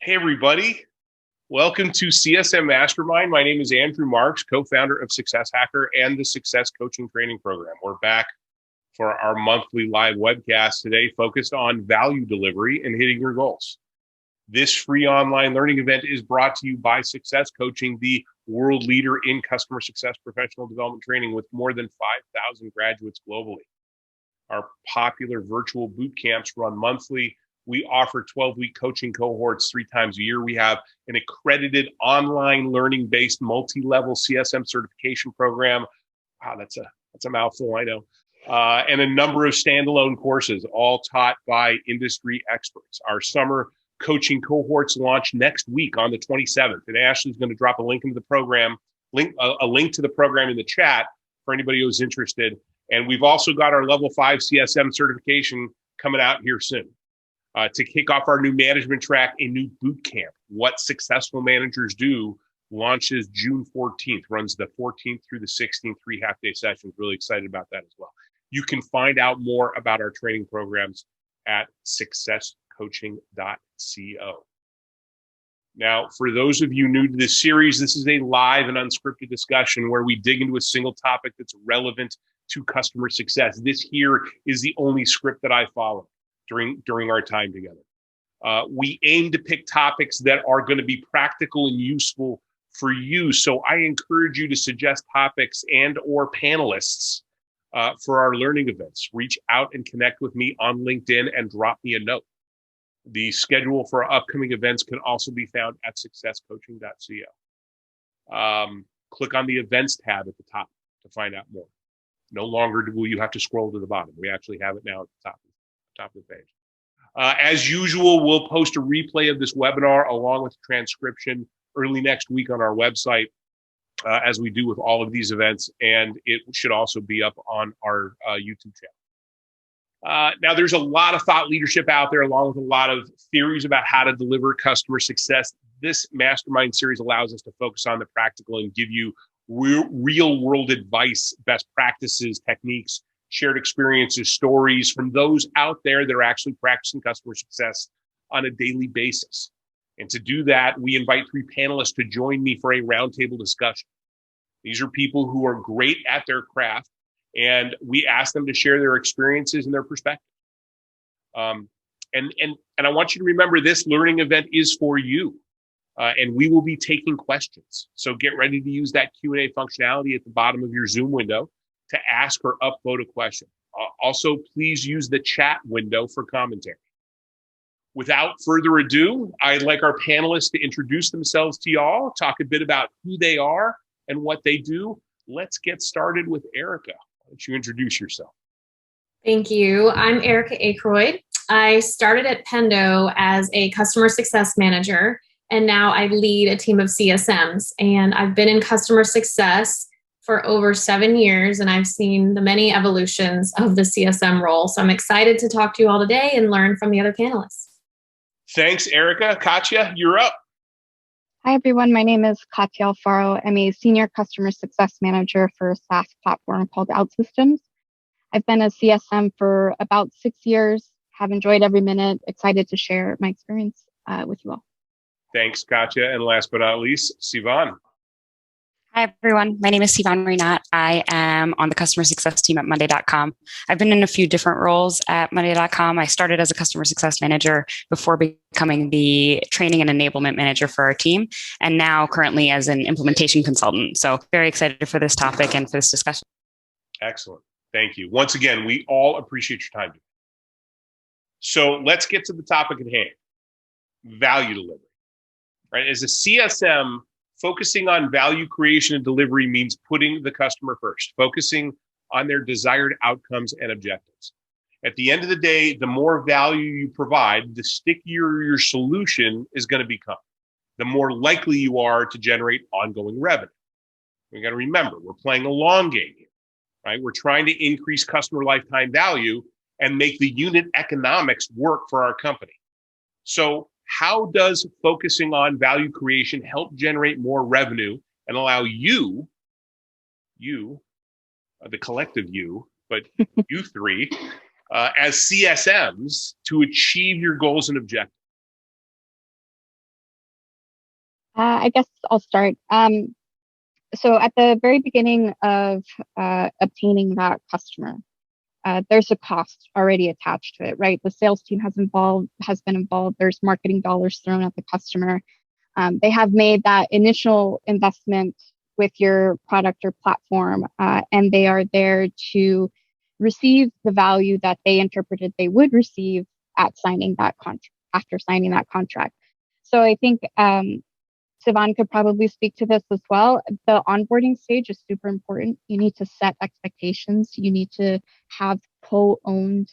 Hey, everybody. Welcome to CSM Mastermind. My name is Andrew Marks, co-founder of Success Hacker and the Success Coaching Training Program. We're back for our monthly live webcast today, focused on value delivery and hitting your goals. This free online learning event is brought to you by Success Coaching, the world leader in customer success professional development training with more than 5,000 graduates globally. Our popular virtual boot camps run monthly. We offer 12-week coaching cohorts 3 times a year. We have an accredited online learning-based multi-level CSM certification program. Wow, that's a mouthful, I know. And a number of standalone courses, all taught by industry experts. Our summer coaching cohorts launch next week on the 27th. And Ashley's going to drop a link into the program, a link to the program in the chat for anybody who's interested. And we've also got our level 5 CSM certification coming out here soon. To kick off our new management track, a new boot camp, What Successful Managers Do, launches June 14th, runs the 14th through the 16th, 3 half-day sessions. Really excited about that as well. You can find out more about our training programs at successcoaching.co. Now, for those of you new to this series, this is a live and unscripted discussion where we dig into a single topic that's relevant to customer success. This here is the only script that I follow during our time together. We aim to pick topics that are going to be practical and useful for you. So I encourage you to suggest topics and or panelists for our learning events. Reach out and connect with me on LinkedIn and drop me a note. The schedule for our upcoming events can also be found at successcoaching.co. Click on the events tab at the top to find out more. No longer will you have to scroll to the bottom. We actually have it now at the top of the page. As usual, we'll post a replay of this webinar along with the transcription early next week on our website, as we do with all of these events, and it should also be up on our YouTube channel. Now, there's a lot of thought leadership out there, along with a lot of theories about how to deliver customer success. This mastermind series allows us to focus on the practical and give you real world advice, best practices, techniques, shared experiences, stories from those out there that are actually practicing customer success on a daily basis. And to do that, we invite 3 panelists to join me for a roundtable discussion. These are people who are great at their craft, and we ask them to share their experiences and their perspective. And I want you to remember this learning event is for you, and we will be taking questions. So get ready to use that Q&A functionality at the bottom of your Zoom window to ask or upvote a question. Also, please use the chat window for commentary. Without further ado, I'd like our panelists to introduce themselves to y'all, talk a bit about who they are and what they do. Let's get started with Erica. Why don't you introduce yourself? Thank you. I'm Erica Aykroyd. I started at Pendo as a customer success manager, and now I lead a team of CSMs. And I've been in customer success for over 7 years, and I've seen the many evolutions of the CSM role. So I'm excited to talk to you all today and learn from the other panelists. Thanks, Erica. Katya, you're up. Hi, everyone. My name is Katya Alfaro. I'm a senior customer success manager for a SaaS platform called OutSystems. I've been a CSM for about 6 years, have enjoyed every minute, excited to share my experience with you all. Thanks, Katya. And last but not least, Sivan. Hi, everyone. My name is Sivan Rinat. I am on the customer success team at Monday.com. I've been in a few different roles at Monday.com. I started as a customer success manager before becoming the training and enablement manager for our team, and now currently as an implementation consultant. So very excited for this topic and for this discussion. Excellent. Thank you. Once again, we all appreciate your time. So let's get to the topic at hand, value delivery. Right? As a CSM, focusing on value creation and delivery means putting the customer first, focusing on their desired outcomes and objectives. At the end of the day, the more value you provide, the stickier your solution is going to become, the more likely you are to generate ongoing revenue. We got to remember, we're playing a long game here, right? We're trying to increase customer lifetime value and make the unit economics work for our company. So how does focusing on value creation help generate more revenue and allow you, the collective you, but you 3, as CSMs to achieve your goals and objectives? I guess I'll start. So at the very beginning of obtaining that customer, there's a cost already attached to it, right? The sales team has been involved. There's marketing dollars thrown at the customer. They have made that initial investment with your product or platform, and they are there to receive the value that they interpreted they would receive at signing that contract, after signing that contract. So I think Sivan could probably speak to this as well. The onboarding stage is super important. You need to set expectations. You need to have co-owned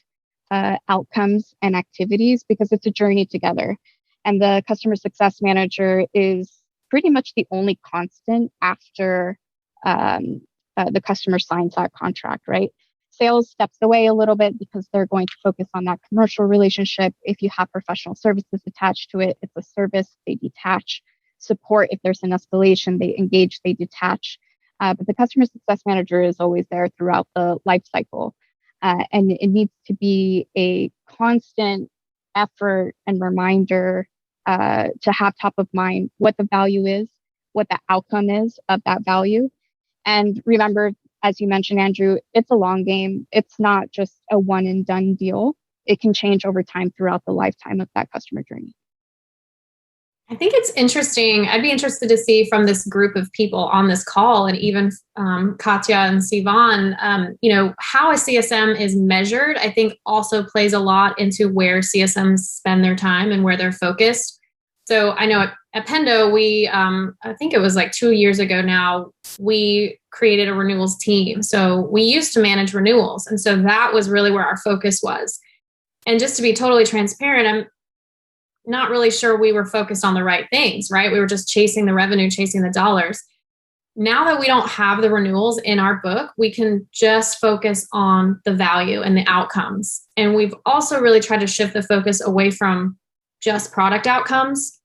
outcomes and activities because it's a journey together. And the customer success manager is pretty much the only constant after the customer signs that contract, right? Sales steps away a little bit because they're going to focus on that commercial relationship. If you have professional services attached to it, it's a service, they detach. Support, if there's an escalation, they engage, they detach. But the customer success manager is always there throughout the life cycle. And it needs to be a constant effort and reminder to have top of mind what the value is, what the outcome is of that value. And remember, as you mentioned, Andrew, it's a long game. It's not just a one and done deal. It can change over time throughout the lifetime of that customer journey. I think it's interesting. I'd be interested to see from this group of people on this call, and even Katya and Sivan, how a CSM is measured, I think also plays a lot into where CSMs spend their time and where they're focused. So I know at Pendo, we, I think it was like 2 years ago now, we created a renewals team. So we used to manage renewals. And so that was really where our focus was. And just to be totally transparent, I'm not really sure we were focused on the right things, right? We were just chasing the revenue, chasing the dollars. Now that we don't have the renewals in our book, we can just focus on the value and the outcomes. And we've also really tried to shift the focus away from just product outcomes.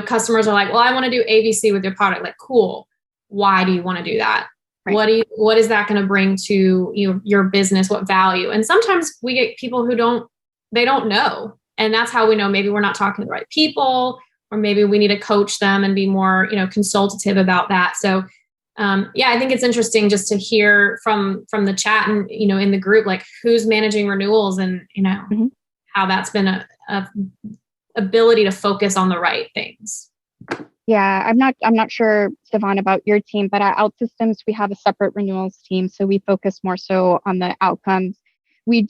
Customers are like, well, I want to do ABC with your product. Like, cool. Why do you want to do that? Right. What is that going to bring to your business? What value? And sometimes we get people who don't know. And that's how we know maybe we're not talking to the right people, or maybe we need to coach them and be more, consultative about that. So, I think it's interesting just to hear from the chat and, in the group, like who's managing renewals and, how that's been a ability to focus on the right things. Yeah, I'm not sure, Sivan, about your team, but at OutSystems, we have a separate renewals team. So we focus more so on the outcomes. We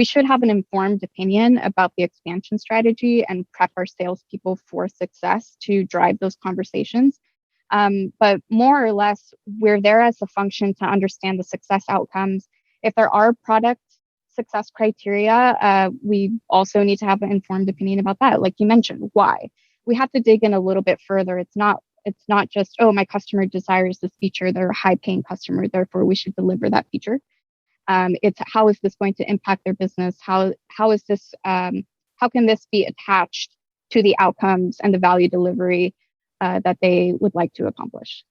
should have an informed opinion about the expansion strategy and prep our salespeople for success to drive those conversations. But more or less, we're there as a function to understand the success outcomes. If there are product success criteria, we also need to have an informed opinion about that. Like you mentioned, why? We have to dig in a little bit further. It's not just, oh, my customer desires this feature. They're a high-paying customer, therefore we should deliver that feature. It's how is this going to impact their business? How can this be attached to the outcomes and the value delivery that they would like to accomplish?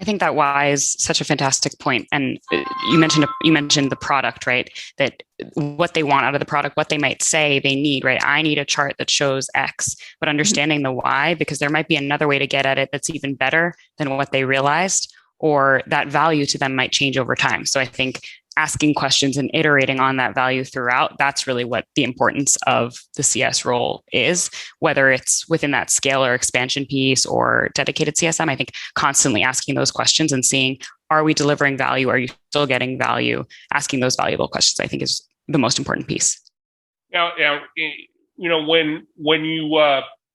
I think that why is such a fantastic point. And you mentioned the product, right? That what they want out of the product, what they might say they need, right? I need a chart that shows X, but understanding the why, because there might be another way to get at it that's even better than what they realized, or that value to them might change over time. So I think asking questions and iterating on that value throughout, that's really what the importance of the CS role is, whether it's within that scale or expansion piece or dedicated CSM. I think constantly asking those questions and seeing, are we delivering value? Are you still getting value? Asking those valuable questions, I think, is the most important piece. Now, when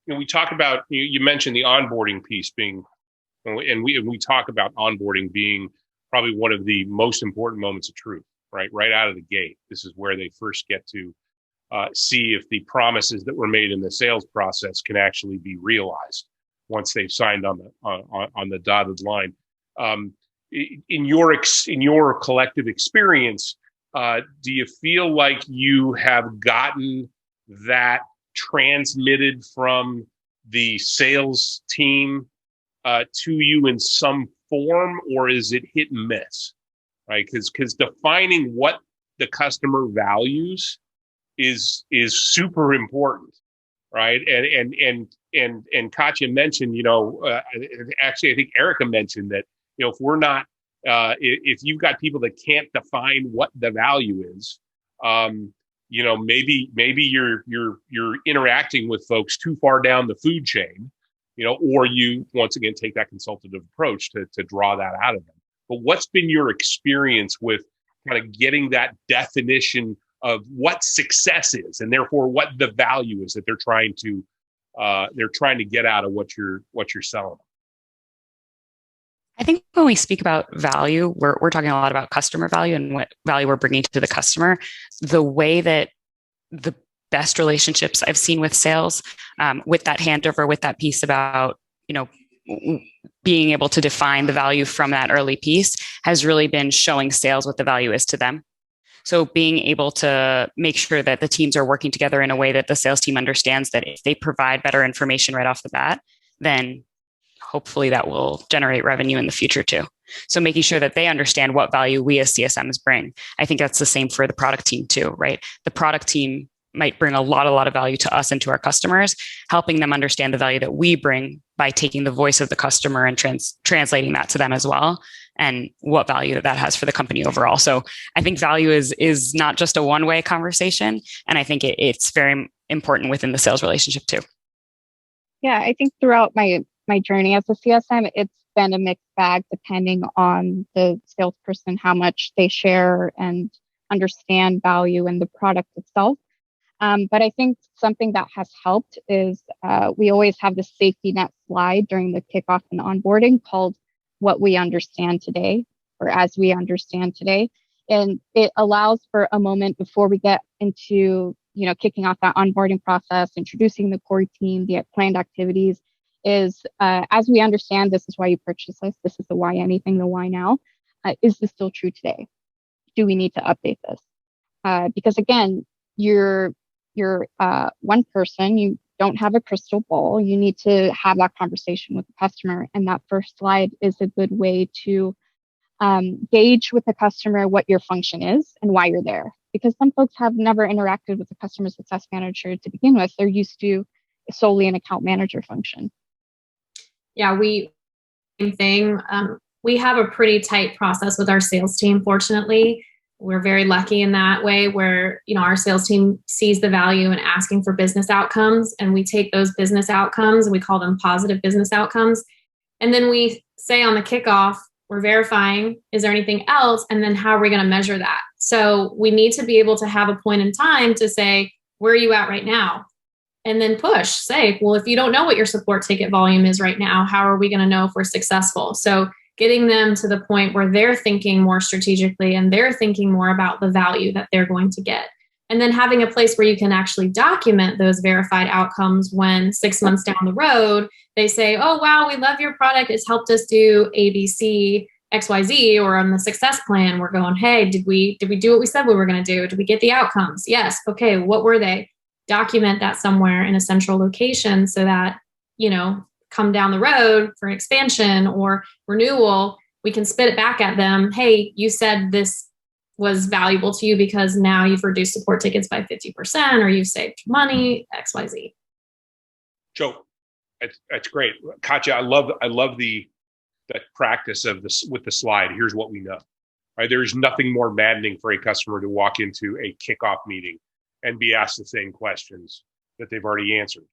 we talk about, you mentioned the onboarding piece being, and we talk about onboarding being probably one of the most important moments of truth, right out of the gate. This is where they first get to see if the promises that were made in the sales process can actually be realized once they've signed on the dotted line. In your collective experience, do you feel like you have gotten that transmitted from the sales team to you in some form, or is it hit and miss, right? Because defining what the customer values is super important, right? And and Katya mentioned, actually, I think Erica mentioned that, if we're not, if you've got people that can't define what the value is, maybe you're interacting with folks too far down the food chain, or you once again take that consultative approach to draw that out of them. But what's been your experience with kind of getting that definition of what success is, and therefore what the value is that they're trying to get out of what you're selling? I think when we speak about value, we're talking a lot about customer value and what value we're bringing to the customer. The way that the best relationships I've seen with sales, with that handover, with that piece about, being able to define the value from that early piece, has really been showing sales what the value is to them. So being able to make sure that the teams are working together in a way that the sales team understands that if they provide better information right off the bat, then hopefully that will generate revenue in the future too. So making sure that they understand what value we as CSMs bring. I think that's the same for the product team too, right? The product team might bring a lot of value to us and to our customers, helping them understand the value that we bring by taking the voice of the customer and translating that to them as well, and what value that has for the company overall. So I think value is not just a one-way conversation. And I think it's very important within the sales relationship too. Yeah, I think throughout my journey as a CSM, it's been a mixed bag depending on the salesperson, how much they share and understand value in the product itself. But I think something that has helped is we always have the safety net slide during the kickoff and onboarding called What We Understand Today, or As We Understand Today. And it allows for a moment before we get into, kicking off that onboarding process, introducing the core team, the planned activities, is as we understand, this is why you purchase this. This is the why anything, the why now. Is this still true today? Do we need to update this? Because again, you're one person, you don't have a crystal ball. You need to have that conversation with the customer. And that first slide is a good way to gauge with the customer what your function is and why you're there. Because some folks have never interacted with a customer success manager to begin with. They're used to solely an account manager function. Yeah, same thing. We have a pretty tight process with our sales team, fortunately. We're very lucky in that way where, our sales team sees the value in asking for business outcomes, and we take those business outcomes and we call them positive business outcomes. And then we say on the kickoff, we're verifying, is there anything else? And then how are we going to measure that? So we need to be able to have a point in time to say, where are you at right now? And then say, well, if you don't know what your support ticket volume is right now, how are we going to know if we're successful? So getting them to the point where they're thinking more strategically and they're thinking more about the value that they're going to get. And then having a place where you can actually document those verified outcomes when 6 months down the road, they say, oh, wow, we love your product. It's helped us do ABC, XYZ, or on the success plan, we're going, hey, did we do what we said we were going to do? Did we get the outcomes? Yes. Okay. What were they? Document that somewhere in a central location so that, come down the road for expansion or renewal, we can spit it back at them. Hey, you said this was valuable to you because now you've reduced support tickets by 50%, or you've saved money, XYZ. Joe, that's great. Katya, I love the practice of this with the slide. Here's what we know. Right? There's nothing more maddening for a customer to walk into a kickoff meeting and be asked the same questions that they've already answered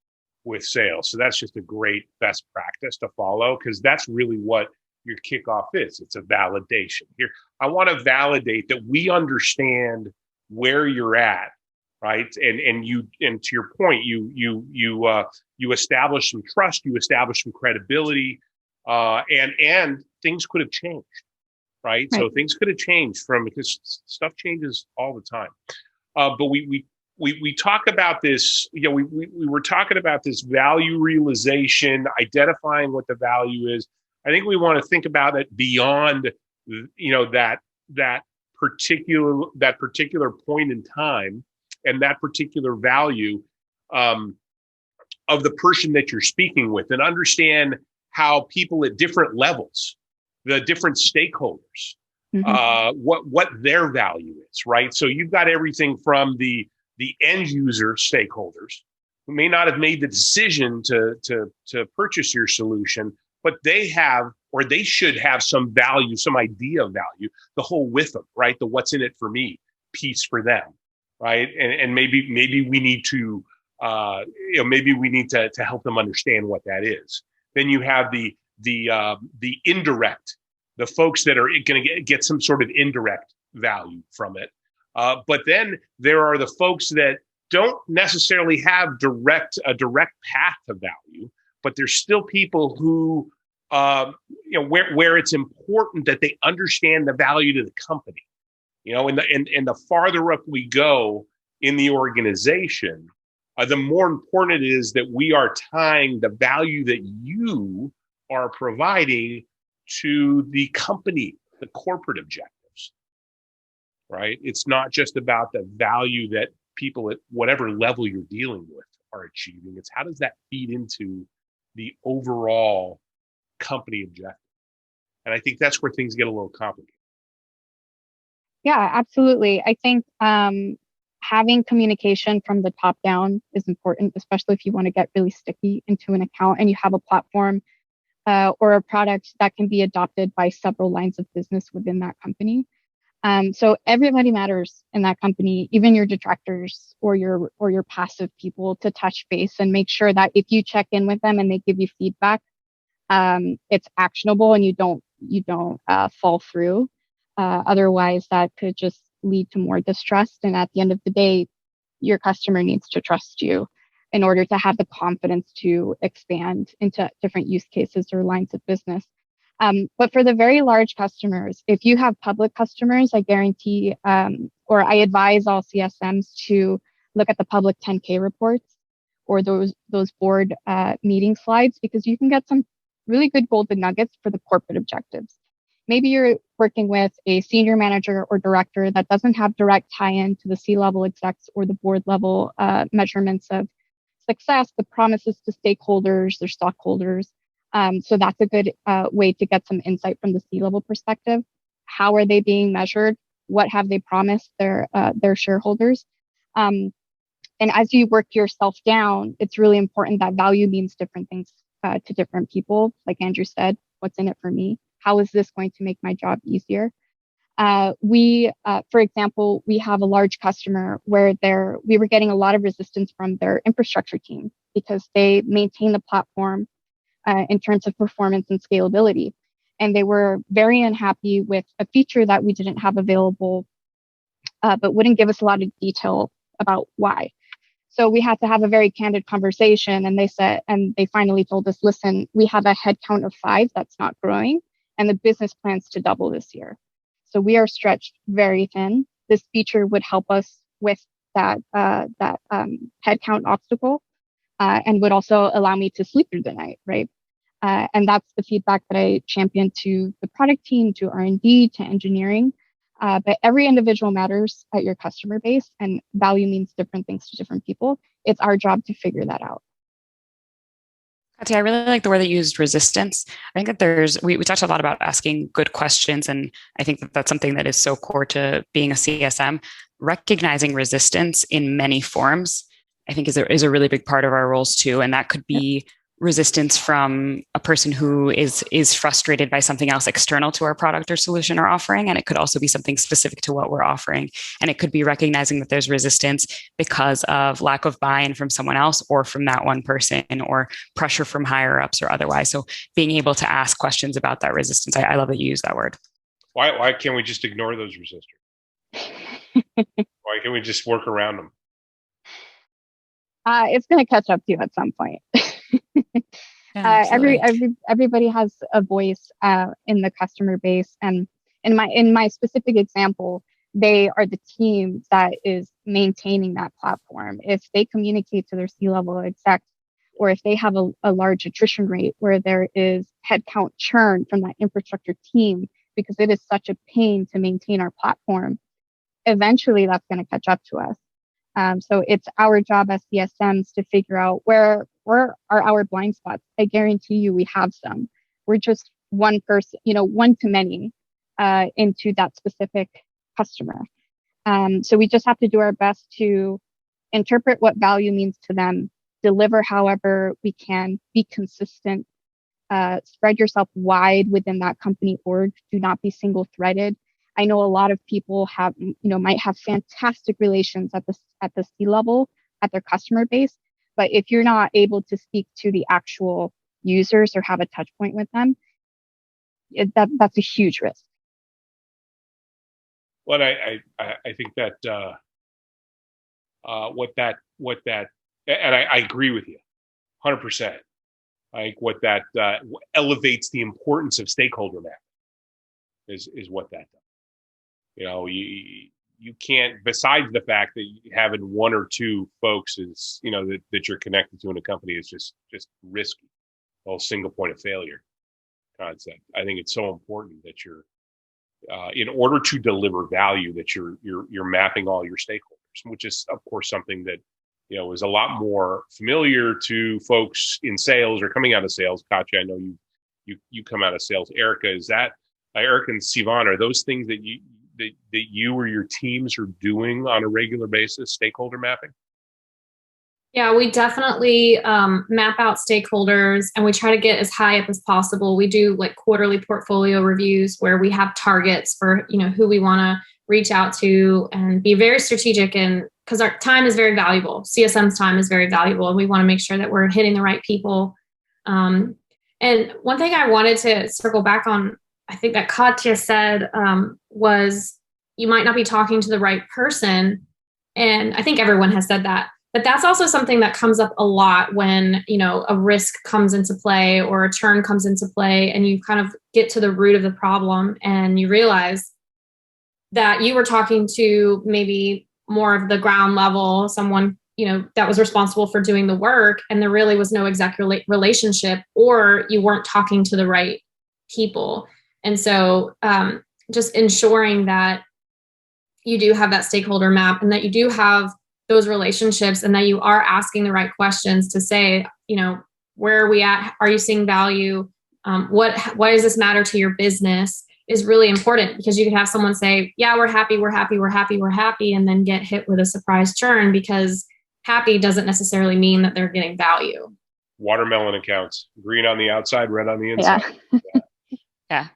with sales. So that's just a great best practice to follow, because that's really what your kickoff is. It's a validation. Here, I want to validate that we understand where you're at, right? And to your point, you establish some trust, you establish some credibility, and things could have changed, right? So things could have changed because stuff changes all the time. But we talk about this, we were talking about this value realization, identifying what the value is. I think we want to think about it beyond, that particular point in time and that particular value of the person that you're speaking with, and understand how people at different levels, the different stakeholders, what their value is, right? So you've got everything from the end user stakeholders, who may not have made the decision to purchase your solution, but they have, or they should have some value, some idea of value, the whole with them, right? The what's in it for me piece for them, right? And maybe we need to, maybe we need to help them understand what that is. Then you have the indirect, the folks that are going to get some sort of indirect value from it. But then there are the folks that don't necessarily have a direct path to value, but there's still people who, where it's important that they understand the value to the company, and the farther up we go in the organization, the more important it is that we are tying the value that you are providing to the company, the corporate objectives, right? It's not just about the value that people at whatever level you're dealing with are achieving. It's how does that feed into the overall company objective? And I think that's where things get a little complicated. Yeah, absolutely. I think having communication from the top down is important, especially if you want to get really sticky into an account and you have a platform or a product that can be adopted by several lines of business within that company. So everybody matters in that company, even your detractors or your passive people, to touch base and make sure that if you check in with them and they give you feedback, it's actionable and you don't fall through. Otherwise, that could just lead to more distrust. And at the end of the day, your customer needs to trust you in order to have the confidence to expand into different use cases or lines of business. But for the very large customers, if you have public customers, I guarantee, or I advise all CSMs to look at the public 10K reports or those board meeting slides, because you can get some really good golden nuggets for the corporate objectives. Maybe you're working with a senior manager or director that doesn't have direct tie-in to the C-level execs or the board level measurements of success, the promises to stakeholders, their stockholders. So that's a good way to get some insight from the C-level perspective. How are they being measured? What have they promised their shareholders? And as you work yourself down, it's really important that value means different things to different people. Like Andrew said, what's in it for me? How is this going to make my job easier? For example, we have a large customer where we were getting a lot of resistance from their infrastructure team because they maintain the platform in terms of performance and scalability. And they were very unhappy with a feature that we didn't have available, but wouldn't give us a lot of detail about why. So we had to have a very candid conversation, and they finally told us, listen, we have a headcount of 5 that's not growing, and the business plans to double this year. So we are stretched very thin. This feature would help us with that headcount obstacle, and would also allow me to sleep through the night, right? And that's the feedback that I champion to the product team, to R&D, to engineering. But every individual matters at your customer base, and value means different things to different people. It's our job to figure that out. Katya, I really like the word that you used, resistance. I think that we talked a lot about asking good questions, and I think that that's something that is so core to being a CSM. Recognizing resistance in many forms, I think, is a really big part of our roles too, and that could be resistance from a person who is frustrated by something else external to our product or solution or offering. And it could also be something specific to what we're offering. And it could be recognizing that there's resistance because of lack of buy-in from someone else or from that one person, or pressure from higher ups or otherwise. So being able to ask questions about that resistance. I love that you use that word. Why can't we just ignore those resistors? Why can't we just work around them? It's going to catch up to you at some point. Yeah, everybody has a voice in the customer base, and in my specific example, they are the team that is maintaining that platform. If they communicate to their C-level execs, or if they have a large attrition rate where there is headcount churn from that infrastructure team because it is such a pain to maintain our platform, eventually that's going to catch up to us. So it's our job as CSMs to figure out where are our blind spots. I guarantee you we have some. We're just one person, one to many into that specific customer. So we just have to do our best to interpret what value means to them deliver however we can, be consistent, spread yourself wide within that company org. Do not be single threaded. I know a lot of people might have fantastic relations at the C level, at their customer base, but if you're not able to speak to the actual users or have a touch point with them, that's a huge risk. Well, I think that and I agree with you 100%. I think what that elevates the importance of stakeholder mapping is what that does. You can't, besides the fact that having one or two folks is, that you're connected to in a company is just risky. The whole single point of failure concept. I think it's so important that you're, in order to deliver value, that you're mapping all your stakeholders, which is of course something that, is a lot more familiar to folks in sales or coming out of sales. Katya, I know you come out of sales. Erica, Erica and Sivan, are those things that you or your teams are doing on a regular basis, stakeholder mapping? Yeah, we definitely map out stakeholders, and we try to get as high up as possible. We do like quarterly portfolio reviews where we have targets for, who we want to reach out to, and be very strategic. And because our time is very valuable, CSM's time is very valuable, and we want to make sure that we're hitting the right people. And one thing I wanted to circle back on, I think that Katya said, was you might not be talking to the right person. And I think everyone has said that. But that's also something that comes up a lot when, a risk comes into play or a churn comes into play, and you kind of get to the root of the problem and you realize that you were talking to maybe more of the ground level, someone, that was responsible for doing the work, and there really was no exact relationship, or you weren't talking to the right people. And so just ensuring that you do have that stakeholder map and that you do have those relationships and that you are asking the right questions to say, where are we at? Are you seeing value? Why does this matter to your business is really important, because you can have someone say, yeah, we're happy, and then get hit with a surprise churn, because happy doesn't necessarily mean that they're getting value. Watermelon accounts, green on the outside, red on the inside. Yeah.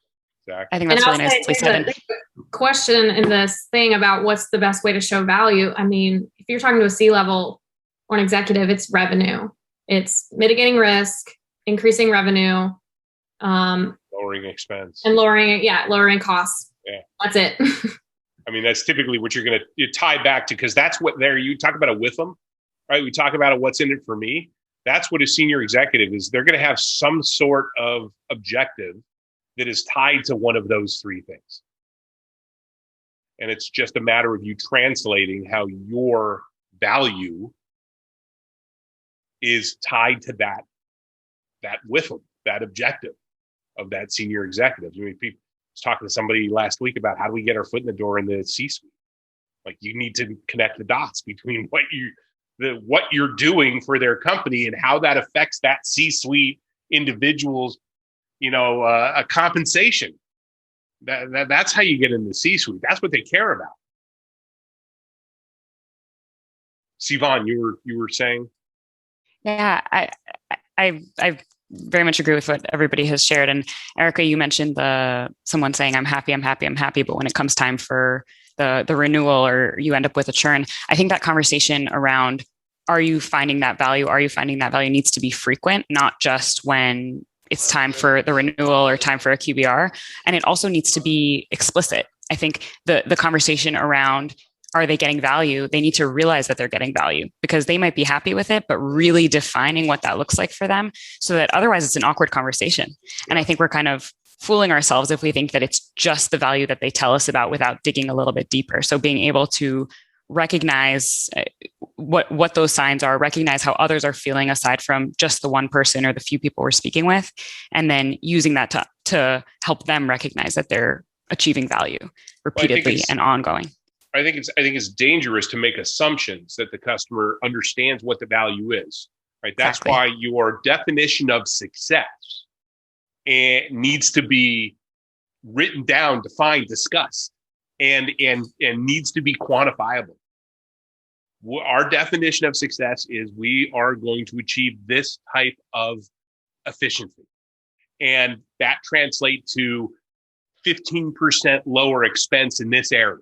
Exactly. I think that's really nicely said. The question in this thing about what's the best way to show value. I mean, if you're talking to a C-level or an executive, it's revenue. It's mitigating risk, increasing revenue, lowering expense, and lowering costs. Yeah, that's it. I mean, that's typically what you tie back to, because that's what you talk about it with them, right? We talk about it, what's in it for me. That's what a senior executive is. They're going to have some sort of objective that is tied to one of those three things. And it's just a matter of you translating how your value is tied to that with them, that objective of that senior executive. I mean, I was talking to somebody last week about how do we get our foot in the door in the C-suite? Like, you need to connect the dots between what you're doing for their company and how that affects that C-suite individual's, a compensation. That's how you get in the C-suite. That's what they care about. Sivan, you were saying? Yeah, I very much agree with what everybody has shared. And Erica, you mentioned someone saying, I'm happy, but when it comes time for the renewal, or you end up with a churn, I think that conversation around, are you finding that value needs to be frequent, not just when it's time for the renewal or time for a QBR. And it also needs to be explicit. I think the conversation around, are they getting value? They need to realize that they're getting value, because they might be happy with it, but really defining what that looks like for them, so that otherwise it's an awkward conversation. And I think we're kind of fooling ourselves if we think that it's just the value that they tell us about without digging a little bit deeper. So being able to recognize what those signs are, recognize how others are feeling aside from just the one person or the few people we're speaking with, and then using that to help them recognize that they're achieving value repeatedly and ongoing. I think it's dangerous to make assumptions that the customer understands what the value is. Right? That's exactly why your definition of success needs to be written down, defined, discussed, and needs to be quantifiable. Our definition of success is we are going to achieve this type of efficiency. And that translates to 15% lower expense in this area,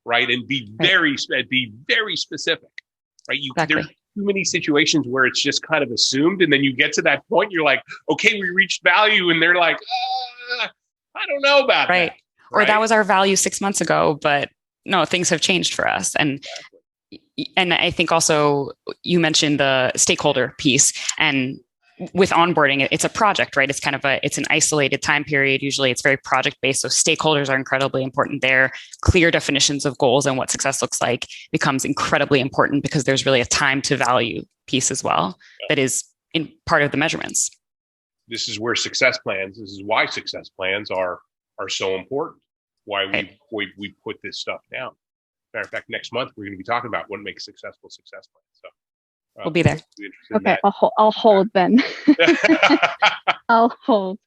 right? And be very specific, right? Exactly. There's too many situations where it's just kind of assumed. And then you get to that point, you're like, okay, we reached value. And they're like, I don't know about that. Right. Or that was our value 6 months ago, but no, things have changed for us. And I think also you mentioned the stakeholder piece, and with onboarding, it's a project, right? It's kind of it's an isolated time period. Usually it's very project based. So stakeholders are incredibly important there. Clear definitions of goals and what success looks like becomes incredibly important, because there's really a time to value piece as well that is in part of the measurements. This is why success plans are so important. Why we put this stuff down. Matter of fact, next month we're going to be talking about what makes successful success plans. So we'll be there. Okay, I'll hold then. I'll hold.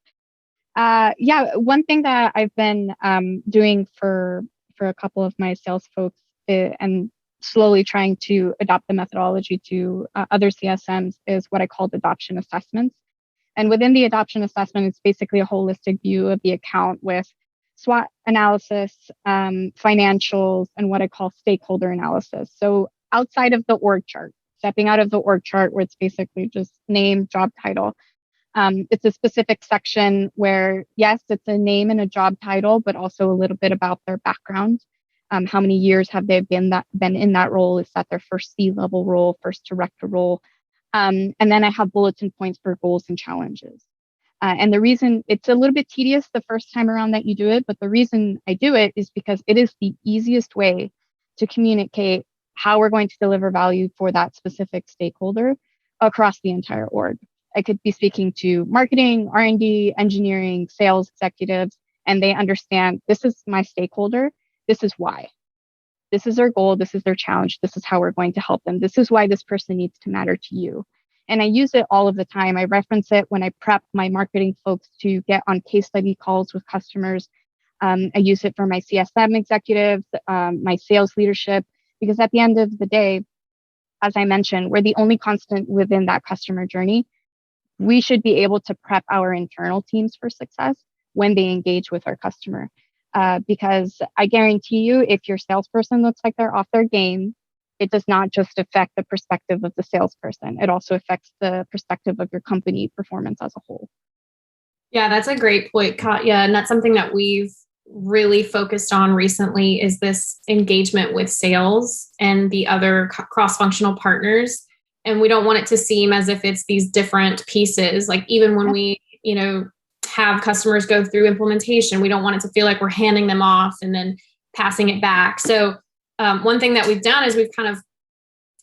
One thing that I've been doing for a couple of my sales folks, and slowly trying to adopt the methodology to other CSMs, is what I call adoption assessments. And within the adoption assessment, it's basically a holistic view of the account with SWOT analysis, financials, and what I call stakeholder analysis. So outside of the org chart, stepping out of the org chart where it's basically just name, job title, it's a specific section where, yes, it's a name and a job title, but also a little bit about their background. How many years have they been in that role? Is that their first C-level role, first director role? And then I have bulletin points for goals and challenges. And the reason it's a little bit tedious the first time around that you do it, but the reason I do it is because it is the easiest way to communicate how we're going to deliver value for that specific stakeholder across the entire org. I could be speaking to marketing, R&D, engineering, sales executives, and they understand this is my stakeholder. This is why. This is their goal. This is their challenge. This is how we're going to help them. This is why this person needs to matter to you. And I use it all of the time. I reference it when I prep my marketing folks to get on case study calls with customers. I use it for my CSM executives, my sales leadership, because at the end of the day, as I mentioned, we're the only constant within that customer journey. We should be able to prep our internal teams for success when they engage with our customer. Because I guarantee you, if your salesperson looks like they're off their game, it does not just affect the perspective of the salesperson. It also affects the perspective of your company performance as a whole. Yeah, that's a great point, Katya. And that's something that we've really focused on recently, is this engagement with sales and the other cross-functional partners. And we don't want it to seem as if it's these different pieces. Like even when we, have customers go through implementation, we don't want it to feel like we're handing them off and then passing it back. So one thing that we've done is we've kind of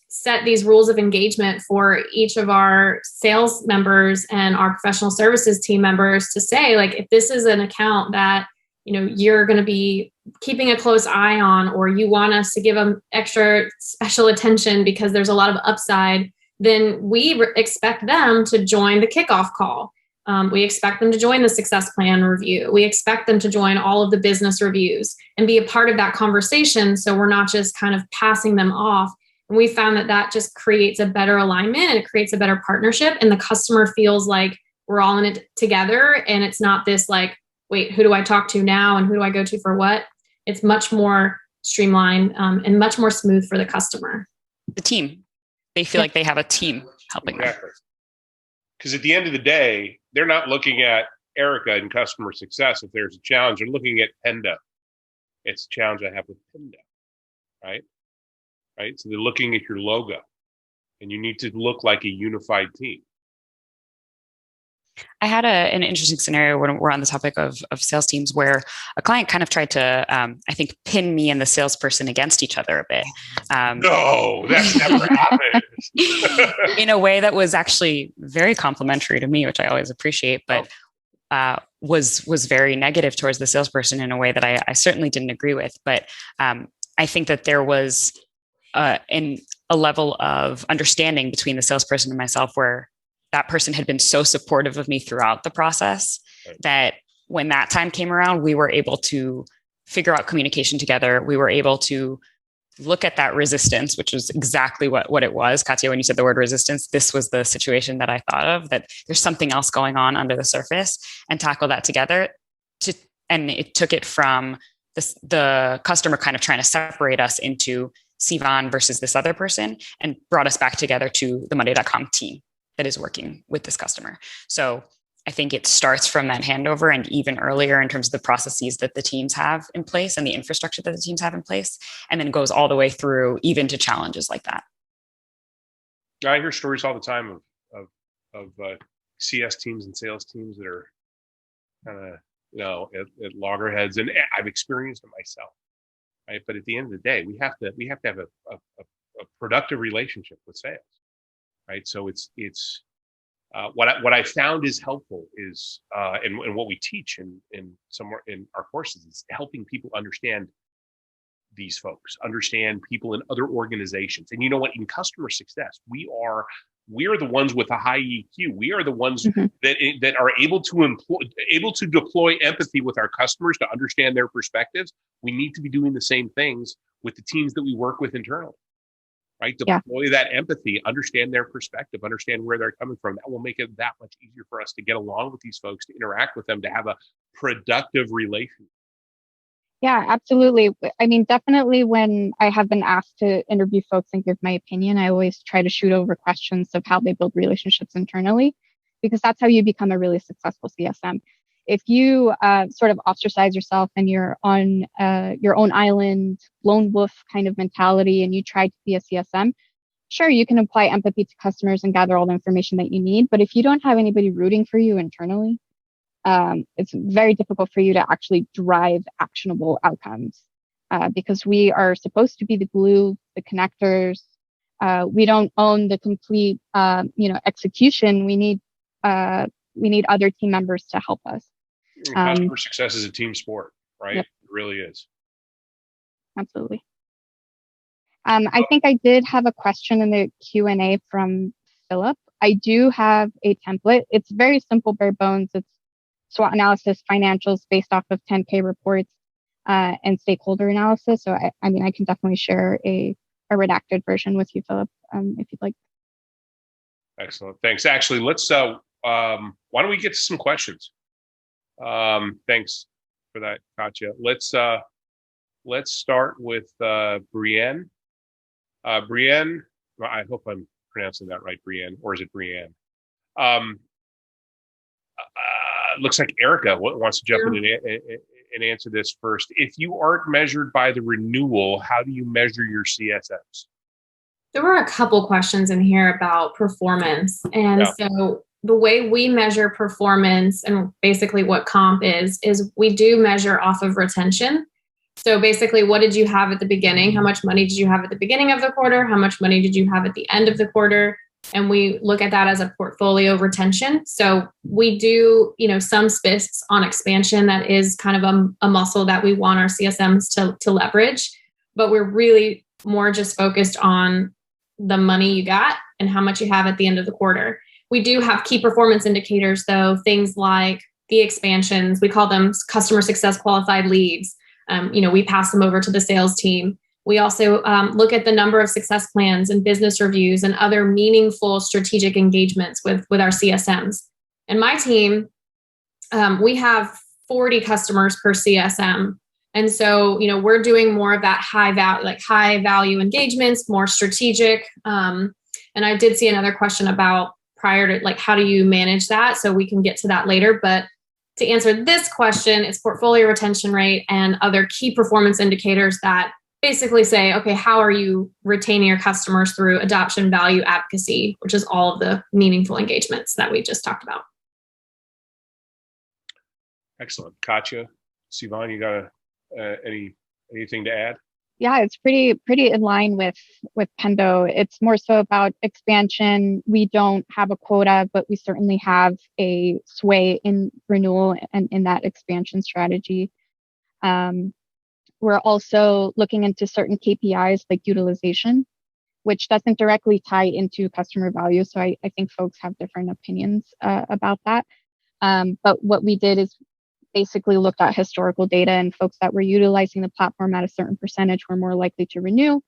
set these rules of engagement for each of our sales members and our professional services team members to say, like, if this is an account that, you're going to be keeping a close eye on, or you want us to give them extra special attention because there's a lot of upside, then we expect them to join the kickoff call. We expect them to join the success plan review. We expect them to join all of the business reviews and be a part of that conversation. So we're not just kind of passing them off. And we found that just creates a better alignment, and it creates a better partnership. And the customer feels like we're all in it together. And it's not this like, wait, who do I talk to now? And who do I go to for what? It's much more streamlined and much more smooth for the customer. The team, they feel like they have a team helping them. Because at the end of the day, they're not looking at Erica in customer success if there's a challenge. They're looking at Pendo. It's a challenge I have with Pendo, right? Right? So they're looking at your logo, and you need to look like a unified team. I had an interesting scenario when we're on the topic of sales teams, where a client kind of tried to, I think, pin me and the salesperson against each other a bit. No, that's never happened. In a way that was actually very complimentary to me, which I always appreciate, but was very negative towards the salesperson in a way that I certainly didn't agree with. But I think that there was a level of understanding between the salesperson and myself, where that person had been so supportive of me throughout the process that when that time came around, we were able to figure out communication together. We were able to look at that resistance, which was exactly what it was. Katya, when you said the word resistance, this was the situation that I thought of, that there's something else going on under the surface, and tackle that together. And it took it from the customer kind of trying to separate us into Sivan versus this other person, and brought us back together to the Monday.com team that is working with this customer. So I think it starts from that handover, and even earlier in terms of the processes that the teams have in place and the infrastructure that the teams have in place, and then goes all the way through even to challenges like that. I hear stories all the time of CS teams and sales teams that are kind of at loggerheads, and I've experienced it myself. Right, but at the end of the day, we have to have a productive relationship with sales. Right, so it's what I found is helpful is and what we teach in our courses is helping people understand these folks, understand people in other organizations. And you know what, in customer success, we are the ones with a high EQ. We are the ones that are able to deploy empathy with our customers to understand their perspectives. We need to be doing the same things with the teams that we work with internally. Right? Deploy that empathy, understand their perspective, understand where they're coming from. That will make it that much easier for us to get along with these folks, to interact with them, to have a productive relationship. Yeah, absolutely. I mean, definitely when I have been asked to interview folks and give my opinion, I always try to shoot over questions of how they build relationships internally, because that's how you become a really successful CSM. If you sort of ostracize yourself and you're on your own island, lone wolf kind of mentality, and you try to be a CSM, sure, you can apply empathy to customers and gather all the information that you need. But if you don't have anybody rooting for you internally, it's very difficult for you to actually drive actionable outcomes, because we are supposed to be the glue, the connectors. We don't own the complete, execution. We need other team members to help us. Customer success is a team sport, right? Yep. It really is. Absolutely. I think I did have a question in the Q&A from Philip. I do have a template. It's very simple, bare bones. It's SWOT analysis, financials based off of 10K reports, and stakeholder analysis. So I can definitely share a redacted version with you, Philip, if you'd like. Excellent. Thanks. Actually, let's why don't we get to some questions? Thanks for that, Katya. Let's start with Brienne. Brienne, I hope I'm pronouncing that right, Brienne, or is it Brienne? Looks like Erica wants to jump in and answer this first. If you aren't measured by the renewal, how do you measure your CSMs? There were a couple questions in here about performance. And so the way we measure performance and basically what comp is we do measure off of retention. So basically, what did you have at the beginning? How much money did you have at the beginning of the quarter? How much money did you have at the end of the quarter? And we look at that as a portfolio retention. So we do, some spiffs on expansion. That is kind of a muscle that we want our CSMs to leverage. But we're really more just focused on the money you got and how much you have at the end of the quarter. We do have key performance indicators, though, things like the expansions. We call them customer success qualified leads. We pass them over to the sales team. We also look at the number of success plans and business reviews and other meaningful strategic engagements with our CSMs. And my team, we have 40 customers per CSM. And so, we're doing more of that high value engagements, more strategic. And I did see another question about prior to how do you manage that? So we can get to that later. But to answer this question, it's portfolio retention rate and other key performance indicators that basically say, okay, how are you retaining your customers through adoption, value, advocacy, which is all of the meaningful engagements that we just talked about. Excellent. Katya, Sivan, you got anything to add? Yeah, it's pretty in line with Pendo. It's more so about expansion. We don't have a quota, but we certainly have a sway in renewal and in that expansion strategy. We're also looking into certain KPIs like utilization, which doesn't directly tie into customer value. So I think folks have different opinions about that. But what we did is basically looked at historical data, and folks that were utilizing the platform at a certain percentage were more likely to renew.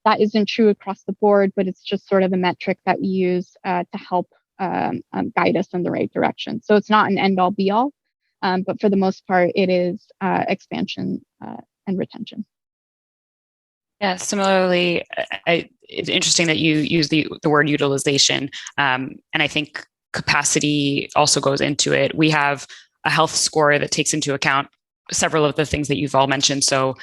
That isn't true across the board, but it's just sort of a metric that we use to help guide us in the right direction. So it's not an end all be all, but for the most part, it is expansion and retention. Yeah, similarly, it's interesting that you use the word utilization. And I think capacity also goes into it. We have a health score that takes into account several of the things that you've all mentioned. So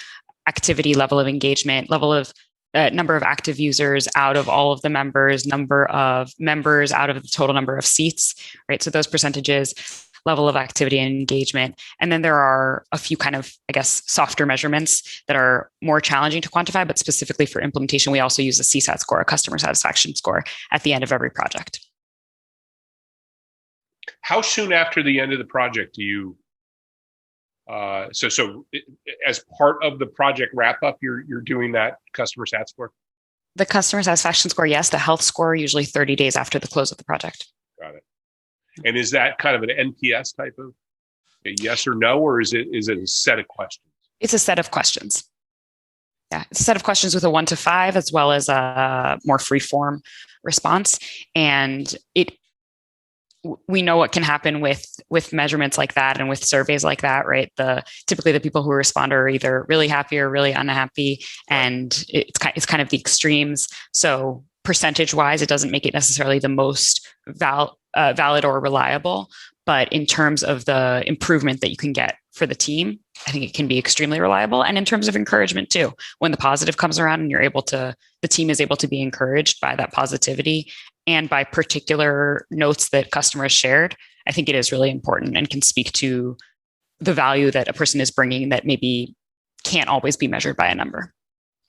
activity, level of engagement, level of number of active users out of all of the members, number of members out of the total number of seats, right? So those percentages, level of activity and engagement. And then there are a few kind of, I guess, softer measurements that are more challenging to quantify, but specifically for implementation, we also use a CSAT score, a customer satisfaction score, at the end of every project. How soon after the end of the project do you, so as part of the project wrap up, you're doing that customer sat score? The customer satisfaction score, yes. The health score, usually 30 days after the close of the project. Got it. And is that kind of an NPS type of a yes or no, or is it a set of questions? It's a set of questions. Yeah, it's a set of questions with a 1 to 5, as well as a more free-form response. And we know what can happen with measurements like that and with surveys like that, right? Typically the people who respond are either really happy or really unhappy, and it's kind of the extremes. So percentage-wise, it doesn't make it necessarily the most valid or reliable, but in terms of the improvement that you can get for the team, I think it can be extremely reliable. And in terms of encouragement too, when the positive comes around and the team is able to be encouraged by that positivity and by particular notes that customers shared, I think it is really important and can speak to the value that a person is bringing that maybe can't always be measured by a number.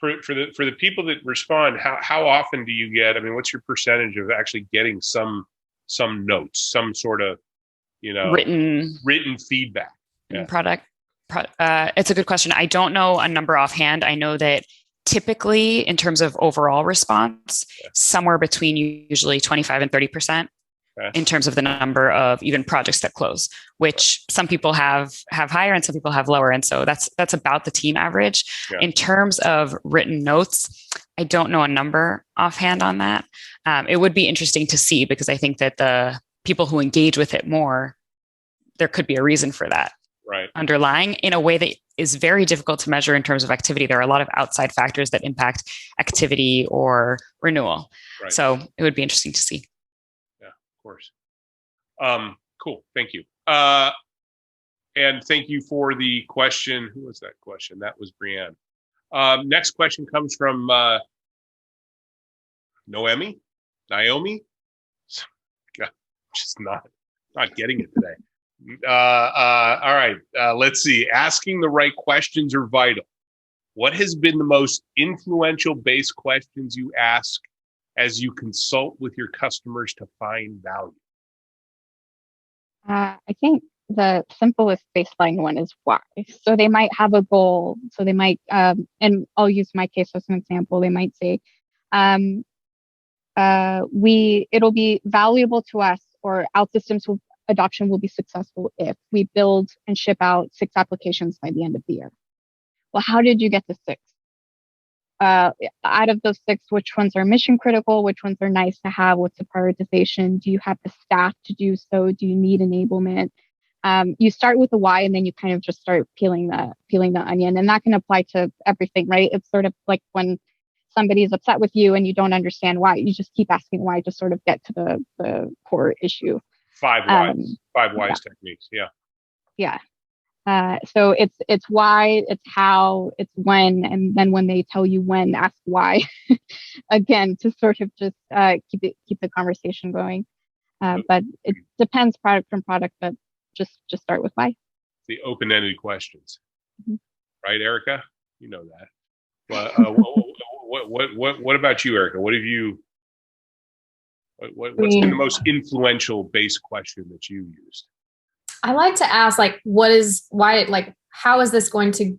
For the people that respond, how often do you get? I mean, what's your percentage of actually getting some notes, some sort of written feedback? Yeah. It's a good question. I don't know a number offhand. I know that typically, in terms of overall response, somewhere between usually 25 and 30%. In terms of the number of even projects that close, which some people have higher and some people have lower. And so that's about the team average. Yeah. In terms of written notes, I don't know a number offhand on that. It would be interesting to see, because I think that the people who engage with it more, there could be a reason for that. Right. Underlying in a way that is very difficult to measure in terms of activity. There are a lot of outside factors that impact activity or renewal. Right. So it would be interesting to see. Course. Cool. Thank you. And thank you for the question. Who was that question? That was Brianne. Next question comes from Naomi. God, just not getting it today. All right. Let's see. Asking the right questions are vital. What has been the most influential base questions you ask as you consult with your customers to find value? I think the simplest baseline one is why. So they might have a goal. So they might, and I'll use my case as an example. They might say, it'll be valuable to us, or OutSystems adoption will be successful if we build and ship out 6 applications by the end of the year. Well, how did you get to 6? Out of those 6, which ones are mission critical? Which ones are nice to have? What's the prioritization? Do you have the staff to do so? Do you need enablement? You start with the why, and then you kind of just start peeling the onion, and that can apply to everything, right? It's sort of like when somebody's upset with you and you don't understand why, you just keep asking why to sort of get to the core issue. 5 whys techniques. Yeah. Yeah. So it's why, it's how, it's when, and then when they tell you when, ask why. Again, to sort of just keep the conversation going. But it depends product from product, but just start with why. The open-ended questions, right, Erica? You know that. What about you, Erica? What's been the most influential base question that you used? I like to ask, how is this going to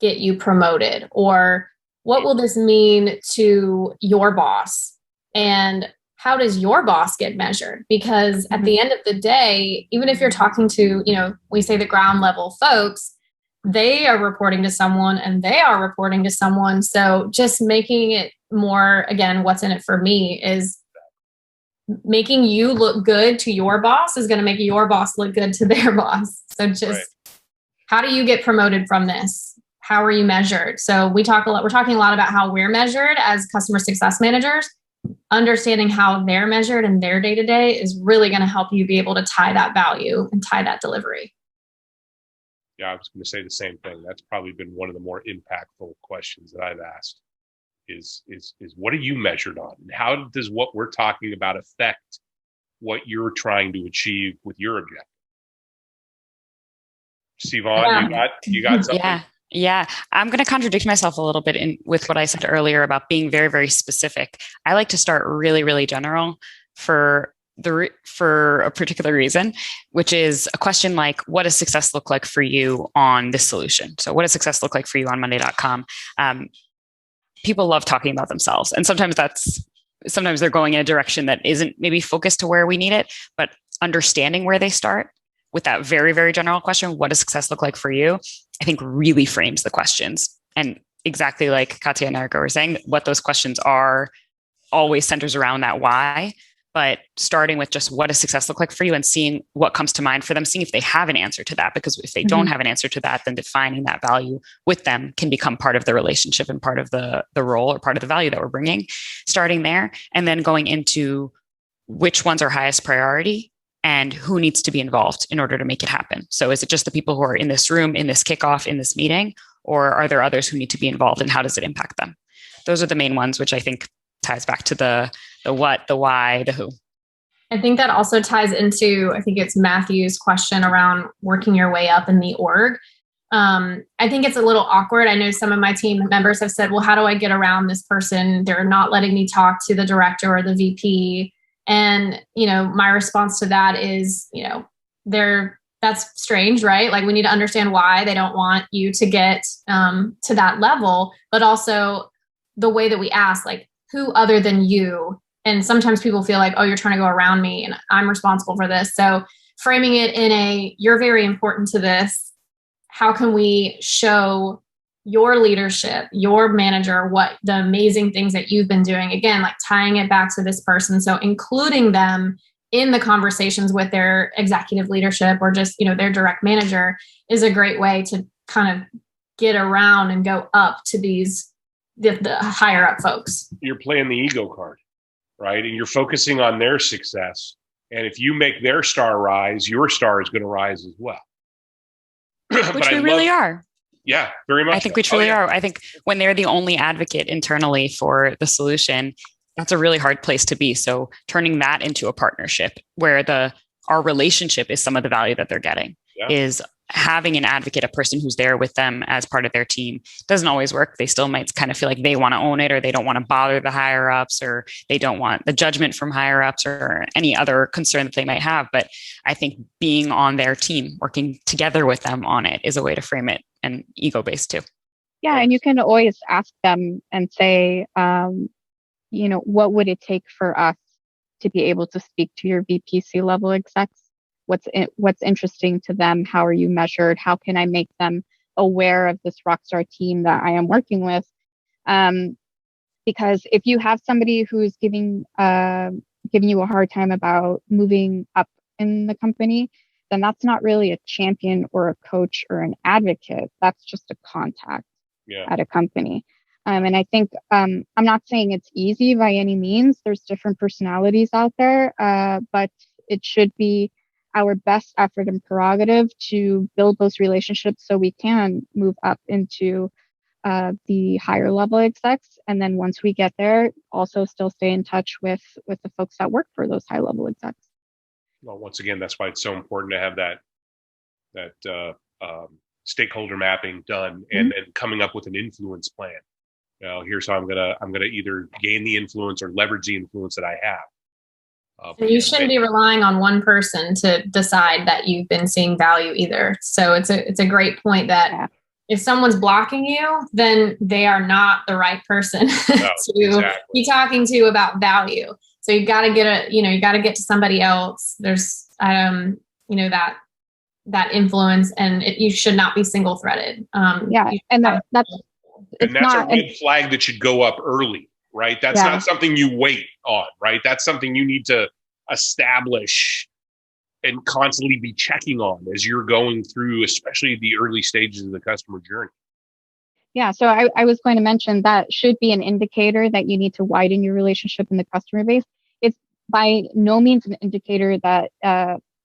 get you promoted? Or what will this mean to your boss? And how does your boss get measured? Because at the end of the day, even if you're talking to, we say the ground level folks, they are reporting to someone and they are reporting to someone. So just making it more, again, what's in it for me is making you look good to your boss is going to make your boss look good to their boss. So just how do you get promoted from this? How are you measured? So we're talking a lot about how we're measured as customer success managers. Understanding how they're measured in their day-to-day is really going to help you be able to tie that value and tie that delivery. Yeah, I was going to say the same thing. That's probably been one of the more impactful questions that I've asked is what are you measured on? And how does what we're talking about affect what you're trying to achieve with your objective? Sivan, you got something? Yeah. I'm going to contradict myself a little bit with what I said earlier about being very, very specific. I like to start really, really general for a particular reason, which is a question like, what does success look like for you on this solution? So what does success look like for you on Monday.com? People love talking about themselves. And sometimes they're going in a direction that isn't maybe focused to where we need it, but understanding where they start with that very, very general question, what does success look like for you? I think really frames the questions. And exactly like Katya and Erica were saying, what those questions are always centers around that why. But starting with just what does success look like for you and seeing what comes to mind for them, seeing if they have an answer to that. Because if they don't have an answer to that, then defining that value with them can become part of the relationship and part of the role or part of the value that we're bringing. Starting there and then going into which ones are highest priority and who needs to be involved in order to make it happen. So is it just the people who are in this room, in this kickoff, in this meeting, or are there others who need to be involved and how does it impact them? Those are the main ones, which I think ties back to the what, the why, the who. I think that also ties into, I think it's Matthew's question around working your way up in the org. I think it's a little awkward. I know some of my team members have said, well, how do I get around this person? They're not letting me talk to the director or the VP. And, my response to that is, that's strange, right? Like we need to understand why they don't want you to get to that level, but also the way that we ask, like, who other than you? And sometimes people feel like, oh, you're trying to go around me and I'm responsible for this. So framing it in you're very important to this. How can we show your leadership, your manager, what the amazing things that you've been doing? Again, like tying it back to this person. So including them in the conversations with their executive leadership or just, their direct manager is a great way to kind of get around and go up to the higher up folks. You're playing the ego card, right? And you're focusing on their success. And if you make their star rise, your star is going to rise as well. Which we really are. Yeah, very much. I think we truly are. I think when they're the only advocate internally for the solution, that's a really hard place to be. So turning that into a partnership where our relationship is some of the value that they're getting is having an advocate, a person who's there with them as part of their team. Doesn't always work. They still might kind of feel like they want to own it, or they don't want to bother the higher ups, or they don't want the judgment from higher ups or any other concern that they might have. But I think being on their team, working together with them on it is a way to frame it, and ego-based too. Yeah. And you can always ask them and say, what would it take for us to be able to speak to your VPC level execs? What's interesting to them? How are you measured? How can I make them aware of this rockstar team that I am working with? Because if you have somebody who's giving you a hard time about moving up in the company, then that's not really a champion or a coach or an advocate. That's just a contact at a company. And I think I'm not saying it's easy by any means. There's different personalities out there, but it should be our best effort and prerogative to build those relationships so we can move up into the higher level execs. And then once we get there, also still stay in touch with the folks that work for those high level execs. Well, once again, that's why it's so important to have that stakeholder mapping done and coming up with an influence plan. Here's how I'm gonna either gain the influence or leverage the influence that I have. And you shouldn't be relying on one person to decide that you've been seeing value either. So it's a great point that if someone's blocking you, then they are not the right person to be talking to about value. So you got to you got to get to somebody else. There's, that influence, and you should not be single threaded. And that's a red flag that should go up early, right? That's not something you wait on, right? That's something you need to establish and constantly be checking on as you're going through, especially the early stages of the customer journey. Yeah, so I was going to mention that should be an indicator that you need to widen your relationship in the customer base. It's by no means an indicator that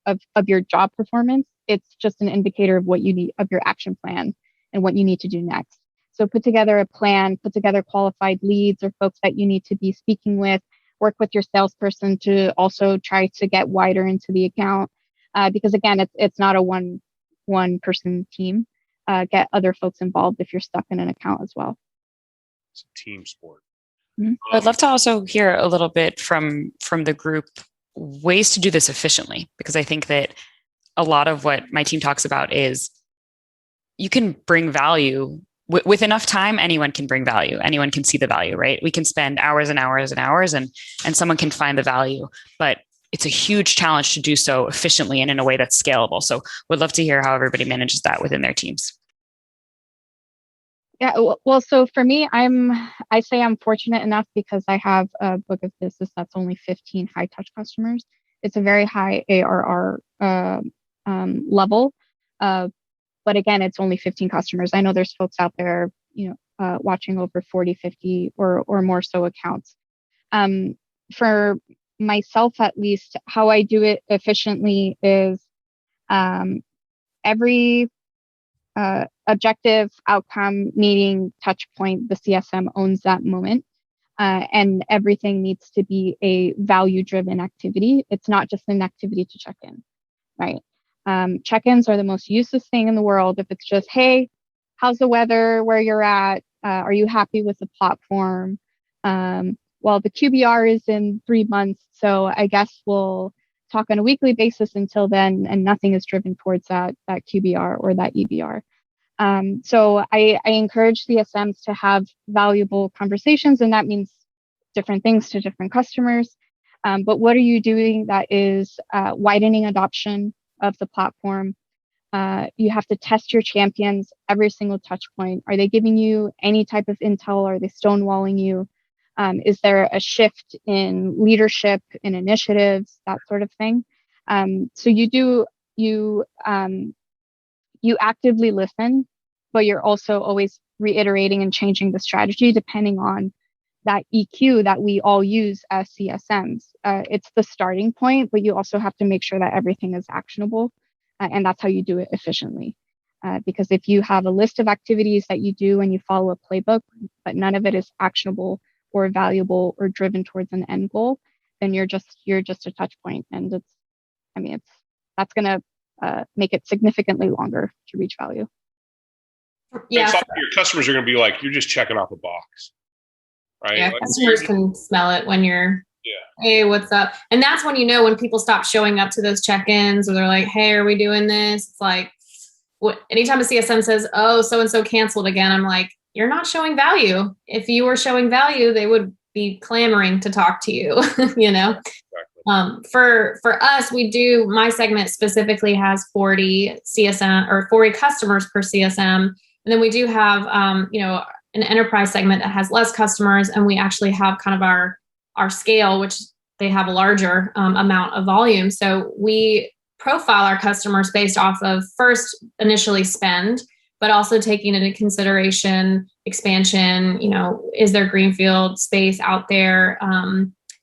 of your job performance. It's just an indicator of what you need, of your action plan and what you need to do next. So put together a plan, put together qualified leads or folks that you need to be speaking with, work with your salesperson to also try to get wider into the account. Because again, it's not a one person team. Get other folks involved if you're stuck in an account as well. It's a team sport. Mm-hmm. I'd love to also hear a little bit from the group ways to do this efficiently, because I think that a lot of what my team talks about is you can bring value with enough time. Anyone can bring value. Anyone can see the value, right? We can spend hours and hours and hours and someone can find the value, but it's a huge challenge to do so efficiently and in a way that's scalable. So would love to hear how everybody manages that within their teams. Yeah, well, so for me, I say I'm fortunate enough because I have a book of business that's only 15 high touch customers. It's a very high ARR level, but again, it's only 15 customers. I know there's folks out there, watching over 40, 50 or more so accounts. For myself, at least, how I do it efficiently is every objective, outcome, meeting, touch point, the CSM owns that moment. And everything needs to be a value-driven activity. It's not just an activity to check in, right? Check-ins are the most useless thing in the world. If it's just, hey, how's the weather where you're at? Are you happy with the platform? Well, the QBR is in 3 months, so I guess we'll talk on a weekly basis until then, and nothing is driven towards that QBR or that EBR. So I encourage CSMs to have valuable conversations, and that means different things to different customers. But what are you doing that is widening adoption of the platform? You have to test your champions every single touch point. Are they giving you any type of intel? Are they stonewalling you? Is there a shift in leadership, in initiatives, that sort of thing? So you actively listen, but you're also always reiterating and changing the strategy depending on that EQ that we all use as CSMs. It's the starting point, but you also have to make sure that everything is actionable, and that's how you do it efficiently. Because if you have a list of activities that you do and you follow a playbook, but none of it is actionable or valuable or driven towards an end goal, then you're just a touch point, and that's going to make it significantly longer to reach value. Yeah, your customers are going to be like, you're just checking off a box, right? Yeah, customers can smell it when you're, hey, what's up? And that's when when people stop showing up to those check-ins, or they're like, hey, are we doing this? It's like, anytime a CSM says, oh, so-and-so canceled again, I'm like, you're not showing value. If you were showing value, they would be clamoring to talk to you, Exactly. For us, my segment specifically has 40 CSM or 40 customers per CSM. And then we do have, an enterprise segment that has less customers. And we actually have kind of our scale, which they have a larger amount of volume. So we profile our customers based off of first initially spend, but also taking into consideration expansion. Is there greenfield space out there?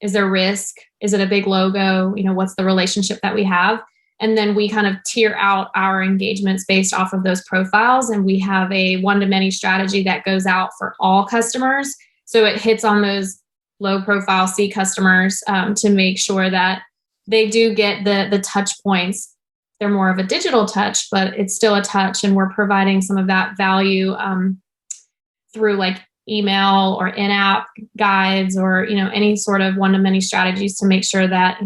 Is there risk? Is it a big logo? What's the relationship that we have? And then we kind of tier out our engagements based off of those profiles. And we have a one-to-many strategy that goes out for all customers. So it hits on those low profile C customers to make sure that they do get the touch points. They're more of a digital touch, but it's still a touch. And we're providing some of that value through like email or in-app guides or, any sort of one-to-many strategies to make sure that,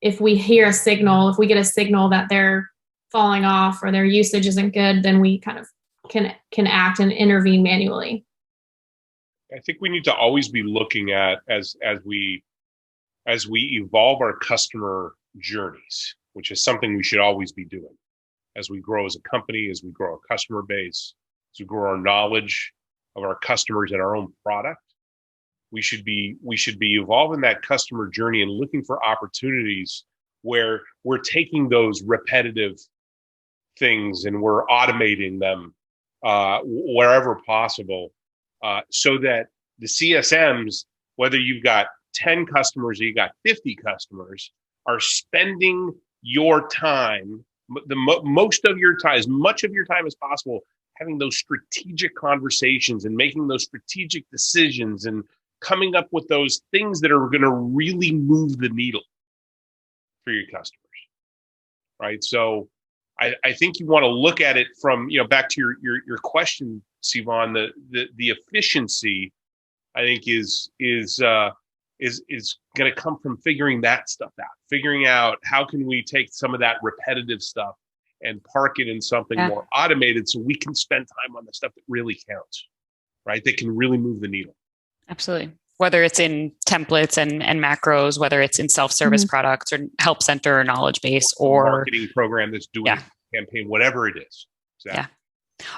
if we get a signal that they're falling off or their usage isn't good, then we kind of can act and intervene manually. I think we need to always be looking at as we as we evolve our customer journeys, which is something we should always be doing as we grow as a company, as we grow our customer base, as we grow our knowledge of our customers and our own product, we should be evolving that customer journey and looking for opportunities where we're taking those repetitive things and we're automating them wherever possible, so that the CSMs, whether you've got 10 customers or you got 50 customers, are spending your time, most of your time, as much of your time as possible, having those strategic conversations and making those strategic decisions and coming up with those things that are going to really move the needle for your customers, right? So I think you want to look at it from, back to your question, Sivan, the efficiency, I think is going to come from figuring that stuff out, figuring out how can we take some of that repetitive stuff and park it in something more automated so we can spend time on the stuff that really counts, right? That can really move the needle. Absolutely. Whether it's in templates and macros, whether it's in self-service products or help center or knowledge base or marketing program that's doing a campaign, whatever it is. Exactly. Yeah.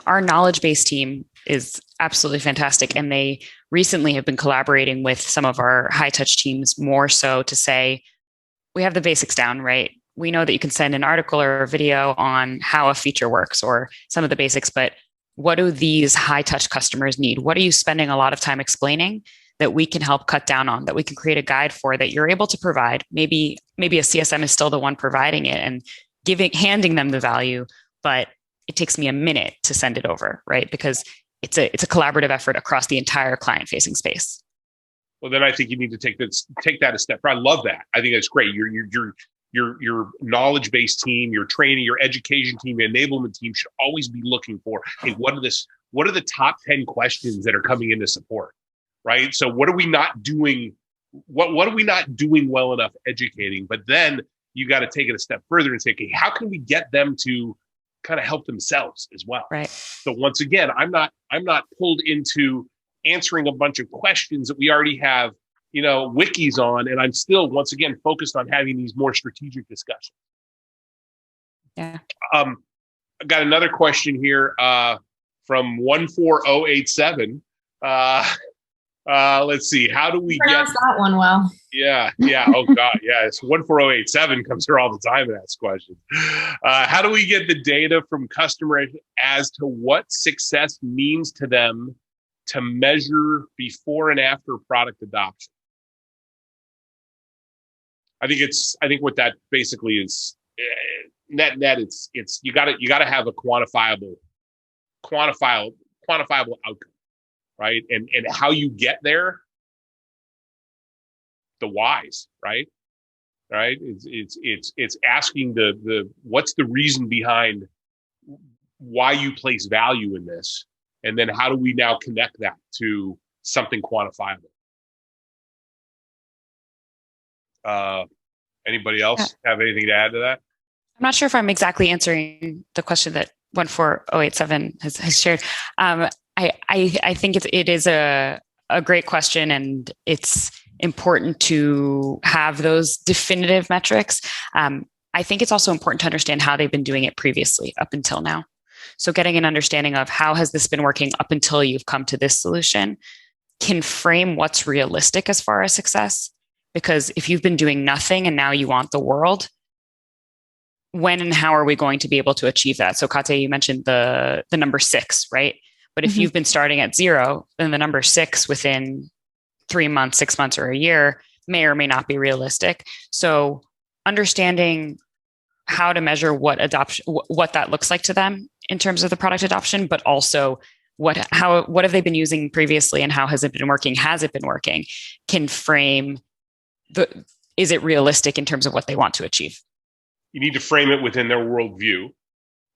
Our knowledge base team is absolutely fantastic. And they recently have been collaborating with some of our high touch teams more so to say, we have the basics down, right? We know that you can send an article or a video on how a feature works or some of the basics, but what do these high touch customers need? What are you spending a lot of time explaining that we can help cut down on, that we can create a guide for, that you're able to provide? Maybe a CSM is still the one providing it and handing them the value, but it takes me a minute to send it over, right? Because it's a collaborative effort across the entire client-facing space. Well, then I think you need to take that a step. I love that. I think that's great. Your knowledge-based team, your training, your education team, your enablement team should always be looking for, hey, what are the top 10 questions that are coming into support, right? So what are we not doing? What are we not doing well enough educating? But then you got to take it a step further and say, okay, how can we get them to kind of help themselves as well? Right. So once again, I'm not pulled into answering a bunch of questions that we already have, wikis on, and I'm still, once again, focused on having these more strategic discussions. Yeah. I got another question here from 14087. Let's see. How do we pronounce that one well? Yeah. Oh God. Yeah. It's 14087 comes here all the time and asks questions. How do we get the data from customers as to what success means to them to measure before and after product adoption? I think what that basically is, net. It's you got to have a quantifiable outcome, right? And how you get there, the whys, right? It's asking the what's the reason behind why you place value in this, and then how do we now connect that to something quantifiable? Anybody else have anything to add to that? I'm not sure if I'm exactly answering the question that 14087 has shared. I think it is a great question, and it's important to have those definitive metrics. I think it's also important to understand how they've been doing it previously up until now. So getting an understanding of how has this been working up until you've come to this solution can frame what's realistic as far as success. Because if you've been doing nothing and now you want the world, when and how are we going to be able to achieve that? So Katya, you mentioned the number 6, right? But if you've been starting at 0, then the number 6 within 3 months, 6 months, or a year may or may not be realistic. So understanding how to measure what that looks like to them in terms of the product adoption, but also what have they been using previously and how has it been working? Has it been working? Can frame is it realistic in terms of what they want to achieve? You need to frame it within their worldview,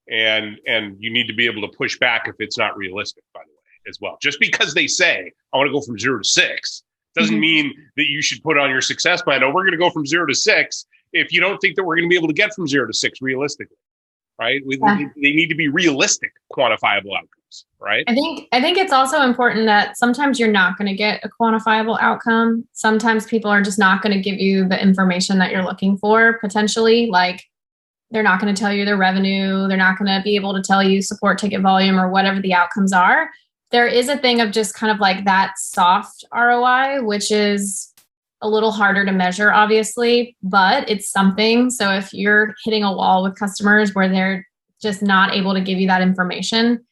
and you need to be able to push back if it's not realistic, by the way, as well. Just because they say, I want to go from 0 to 6, doesn't mean that you should put on your success plan, oh, we're going to go from 0 to 6, if you don't think that we're going to be able to get from 0 to 6 realistically, right? Yeah. They need to be realistic, quantifiable outcomes, right? I think it's also important that sometimes you're not going to get a quantifiable outcome. Sometimes people are just not going to give you the information that you're looking for, potentially. Like, they're not going to tell you their revenue. They're not going to be able to tell you support ticket volume or whatever the outcomes are. There is a thing of just kind of like that soft ROI, which is a little harder to measure, obviously, but it's something. So if you're hitting a wall with customers where they're just not able to give you that information,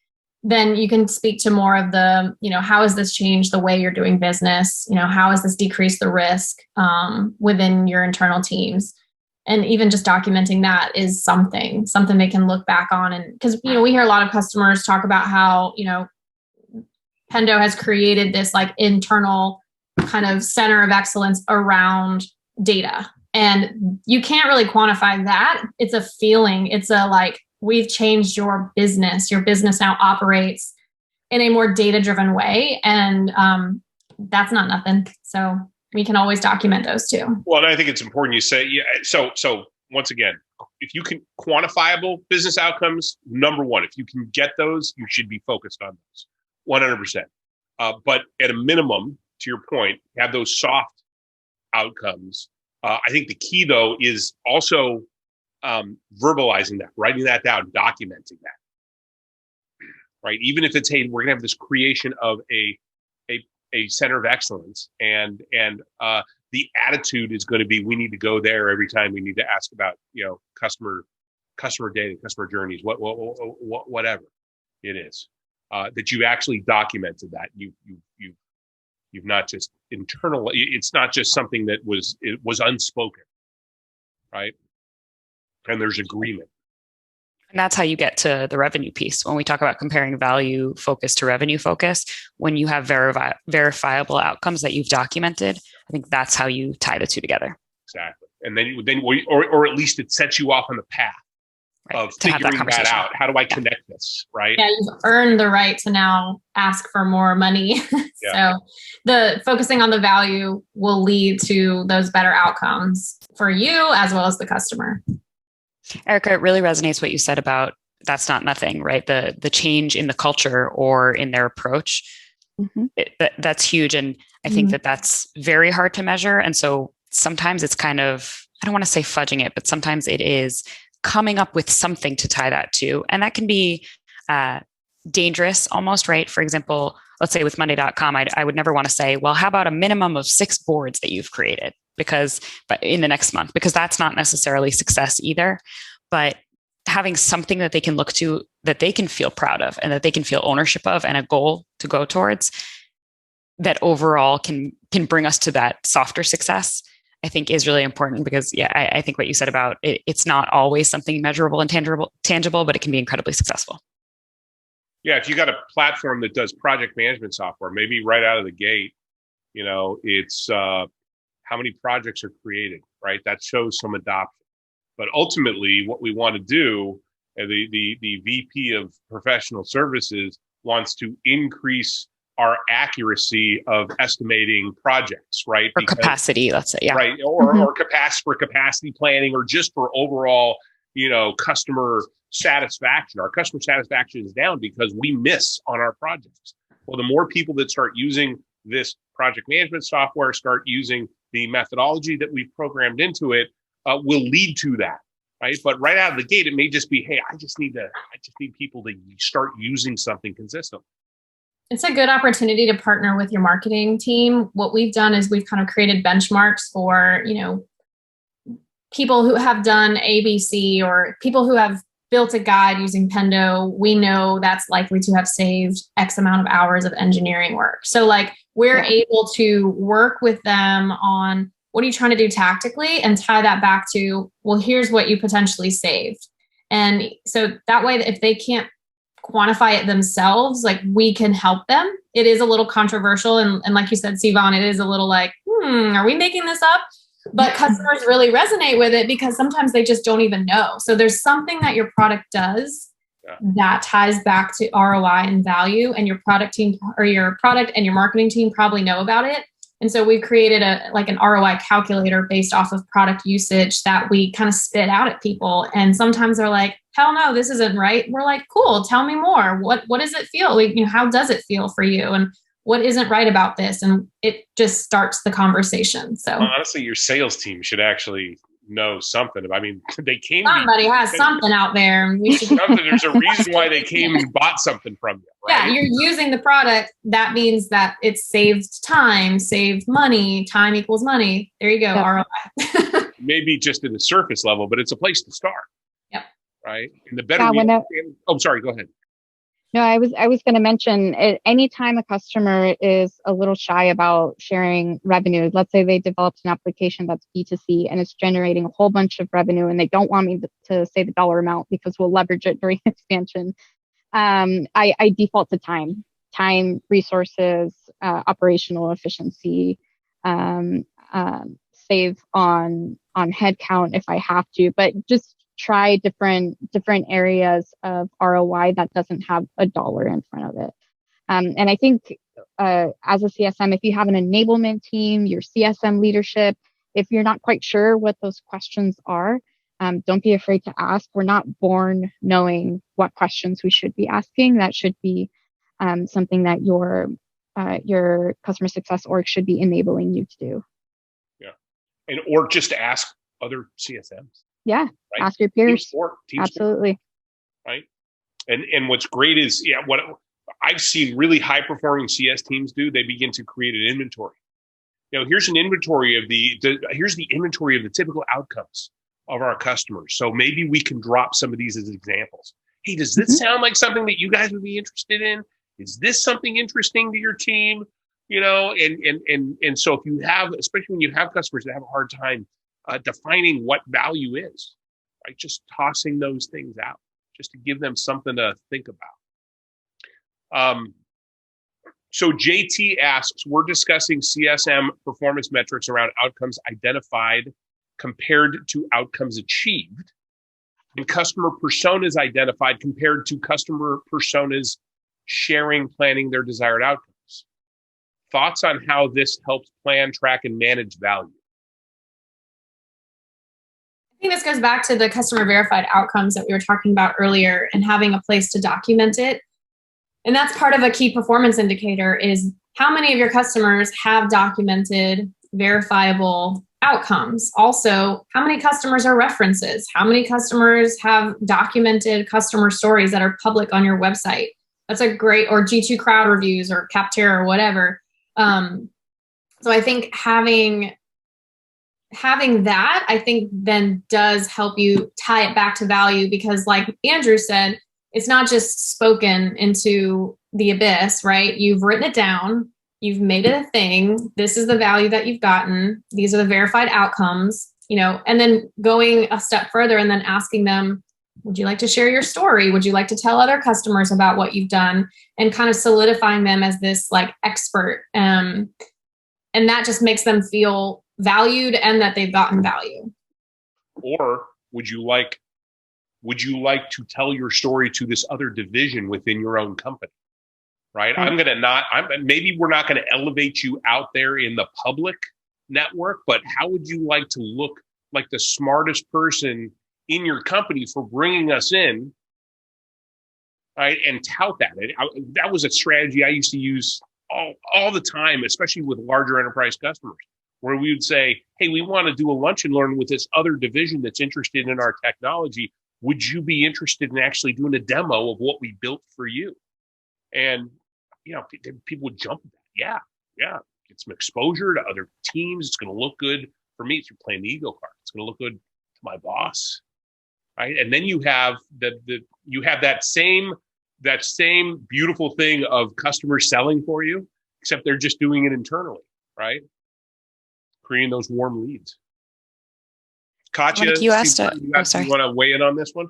then you can speak to more of the, how has this changed the way you're doing business? How has this decreased the risk within your internal teams? And even just documenting that is something they can look back on. And because, we hear a lot of customers talk about how, Pendo has created this like internal kind of center of excellence around data. And you can't really quantify that. It's a feeling. It's a like, we've changed your business. Your business now operates in a more data-driven way. And that's not nothing. So we can always document those too. Well, and I think it's important you say, yeah. So once again, if you can quantifiable business outcomes, number one, if you can get those, you should be focused on those 100%. But at a minimum, to your point, have those soft outcomes. I think the key though is also verbalizing that, writing that down, documenting that, right? Even if it's, hey, we're gonna have this creation of a center of excellence, and the attitude is going to be, we need to go there every time we need to ask about, customer data, customer journeys, whatever it is, that you actually documented that you've not just internal. It's not just something that was unspoken, right? And there's agreement. And that's how you get to the revenue piece. When we talk about comparing value focus to revenue focus, when you have verifiable outcomes that you've documented, I think that's how you tie the two together. Exactly. And then or at least it sets you off on the path of figuring that out. How do I connect this, right? Yeah, you've earned the right to now ask for more money. Yeah. So the focusing on the value will lead to those better outcomes for you as well as the customer. Erica, it really resonates what you said about that's not nothing, right? The change in the culture or in their approach, that's huge. And I think that that's very hard to measure. And so sometimes it's kind of, I don't want to say fudging it, but sometimes it is coming up with something to tie that to. And that can be dangerous almost, right? For example, let's say with Monday.com, I would never want to say, well, how about a minimum of 6 boards that you've created but in the next month, because that's not necessarily success either. But having something that they can look to, that they can feel proud of and that they can feel ownership of, and a goal to go towards, that overall can bring us to that softer success, I think is really important. Because I think what you said about it's not always something measurable and tangible, but it can be incredibly successful. Yeah, if you got a platform that does project management software, maybe right out of the gate, it's how many projects are created, right? That shows some adoption. But ultimately, what we want to do, the VP of professional services wants to increase our accuracy of estimating projects, right? Or capacity, let's say, yeah. Right, or capacity planning, or just for overall, customer satisfaction. Our customer satisfaction is down because we miss on our projects. Well, the more people that start using this project management software, start using the methodology that we've programmed into it, will lead to that, right? But right out of the gate, it may just be, hey, I just need people to start using something consistently. It's a good opportunity to partner with your marketing team. What we've done is we've kind of created benchmarks for, people who have done ABC or people who have built a guide using Pendo. We know that's likely to have saved X amount of hours of engineering work. So like we're able to work with them on what are you trying to do tactically and tie that back to, well, here's what you potentially saved. And so that way, if they can't quantify it themselves, like we can help them. It is a little controversial. And like you said, Sivan, it is a little like, are we making this up? But customers really resonate with it because sometimes they just don't even know. So there's something that your product does that ties back to ROI and value, and your product team or your product and your marketing team probably know about it. And so we've created an ROI calculator based off of product usage that we kind of spit out at people. And sometimes they're like, hell no, this isn't right. We're like, cool, tell me more. What does it feel? How does it feel for you? And what isn't right about this? And it just starts the conversation. So honestly, your sales team should actually know something. I mean, they came. Somebody has something out there. We should There's a reason why they came and bought something from you. Right? Yeah, you're using the product. That means that it's saved time, saved money. Time equals money. There you go. ROI. Maybe just at the surface level, but it's a place to start. Yep. Right. And the better. Sorry. Go ahead. No, I was going to mention anytime a customer is a little shy about sharing revenue, let's say they developed an application that's B2C and it's generating a whole bunch of revenue and they don't want me to say the dollar amount because we'll leverage it during expansion. I default to time, resources, operational efficiency, save on headcount if I have to, but just try different areas of ROI that doesn't have a dollar in front of it. And I think as a CSM, if you have an enablement team, your CSM leadership, if you're not quite sure what those questions are, don't be afraid to ask. We're not born knowing what questions we should be asking. That should be something that your customer success org should be enabling you to do. Yeah, or just ask other CSMs. Yeah, right? Ask your peers. Team Absolutely. Sport, right. And what's great is, what I've seen really high performing CS teams do, they begin to create an inventory. Here's an inventory of here's the inventory of the typical outcomes of our customers. So maybe we can drop some of these as examples. Hey, does this sound like something that you guys would be interested in? Is this something interesting to your team? And so if you have, especially when you have customers that have a hard time defining what value is, right? Just tossing those things out, just to give them something to think about. So JT asks, we're discussing CSM performance metrics around outcomes identified compared to outcomes achieved, and customer personas identified compared to customer personas sharing, planning their desired outcomes. Thoughts on how this helps plan, track, and manage value? I think this goes back to the customer verified outcomes that we were talking about earlier and having a place to document it. And that's part of a key performance indicator is how many of your customers have documented verifiable outcomes. Also, how many customers are references? How many customers have documented customer stories that are public on your website? That's a great, or G2 crowd reviews or Capterra or whatever. So I think having that, I think then does help you tie it back to value, because like Andrew said, it's not just spoken into the abyss, right? You've written it down, you've made it a thing. This is the value that you've gotten. These are the verified outcomes, and then going a step further and then asking them, would you like to share your story? Would you like to tell other customers about what you've done? And kind of solidifying them as this like expert. And that just makes them feel valued and that they've gotten value. Or would you like to tell your story to this other division within your own company? Right? Maybe we're not going to elevate you out there in the public network, but how would you like to look like the smartest person in your company for bringing us in, right? And tout that. That was a strategy I used to use all the time, especially with larger enterprise customers, where we would say, hey, we want to do a lunch and learn with this other division that's interested in our technology. Would you be interested in actually doing a demo of what we built for you? And, people would jump at that. Yeah. Get some exposure to other teams. It's going to look good for me. If you're playing the ego card, it's going to look good to my boss. Right. And then you have that same beautiful thing of customers selling for you, except they're just doing it internally, right? Creating those warm leads. Katya, you asked you want to weigh in on this one?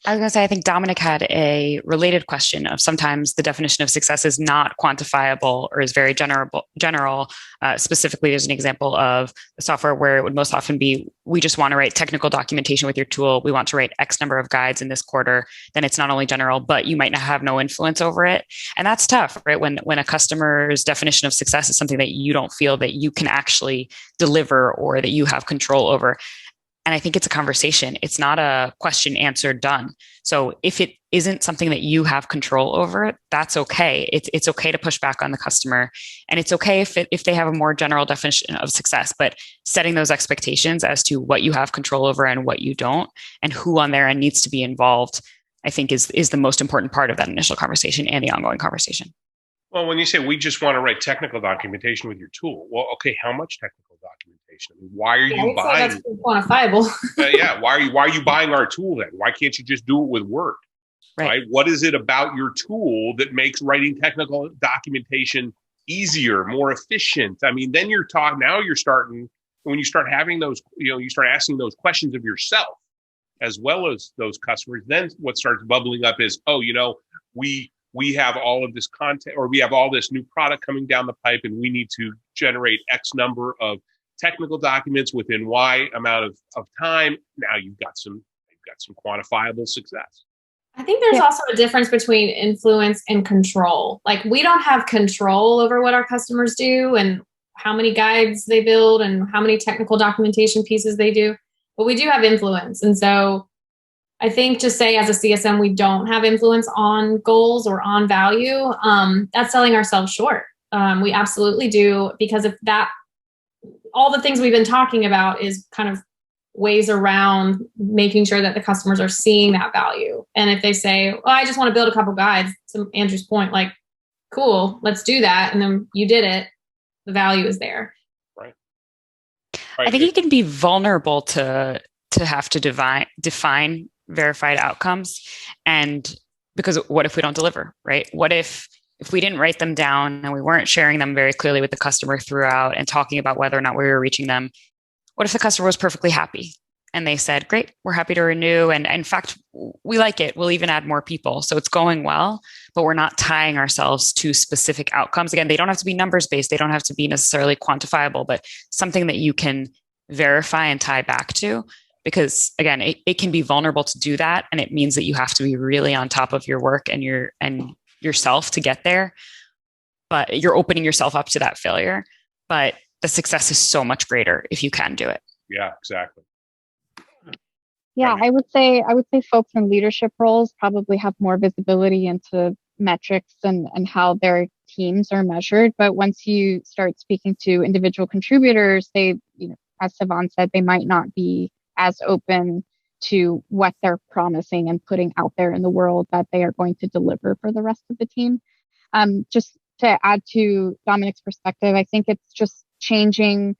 I was going to say, I think Dominic had a related question of sometimes the definition of success is not quantifiable or is very general. Specifically, there's an example of the software where it would most often be, we just want to write technical documentation with your tool. We want to write X number of guides in this quarter. Then it's not only general, but you might not have no influence over it. And that's tough, right? When a customer's definition of success is something that you don't feel that you can actually deliver or that you have control over. And I think it's a conversation. It's not a question answered done. So if it isn't something that you have control over, that's okay. It's okay to push back on the customer. And it's okay if they have a more general definition of success, but setting those expectations as to what you have control over and what you don't, and who on their end needs to be involved, I think is the most important part of that initial conversation and the ongoing conversation. Well, when you say we just want to write technical documentation with your tool, well, okay, how much technical documentation? I mean, why are you buying? That's quantifiable. Why are you buying our tool then? Why can't you just do it with Word? Right? What is it about your tool that makes writing technical documentation easier, more efficient? I mean, then you're talking. Now you're starting when you start having those. You start asking those questions of yourself as well as those customers. Then what starts bubbling up is, we have all of this content, or we have all this new product coming down the pipe, and we need to generate X number of technical documents within Y amount of time. Now you've got some quantifiable success. I think there's also a difference between influence and control. Like, we don't have control over what our customers do and how many guides they build and how many technical documentation pieces they do, but we do have influence. And so I think just say as a CSM, we don't have influence on goals or on value. That's selling ourselves short. We absolutely do, because if that, all the things we've been talking about is kind of ways around making sure that the customers are seeing that value. And if they say, "Oh, I just want to build a couple guides," to Andrew's point, like, cool, let's do that. And then you did it. The value is there. Right. I think you can be vulnerable to have to define verified outcomes. And because what if we don't deliver, right? What if we didn't write them down and we weren't sharing them very clearly with the customer throughout and talking about whether or not we were reaching them? What if the customer was perfectly happy and they said, "Great, we're happy to renew. And in fact, we like it. We'll even add more people." So it's going well, but we're not tying ourselves to specific outcomes. Again, they don't have to be numbers based. They don't have to be necessarily quantifiable, but something that you can verify and tie back to. Because again, it can be vulnerable to do that. And it means that you have to be really on top of your work and yourself to get there. But you're opening yourself up to that failure. But the success is so much greater if you can do it. Yeah, exactly. Yeah, I would say folks in leadership roles probably have more visibility into metrics and how their teams are measured. But once you start speaking to individual contributors, they, as Sivan said, they might not be as open to what they're promising and putting out there in the world that they are going to deliver for the rest of the team. Just to add to Dominic's perspective, I think it's just changing,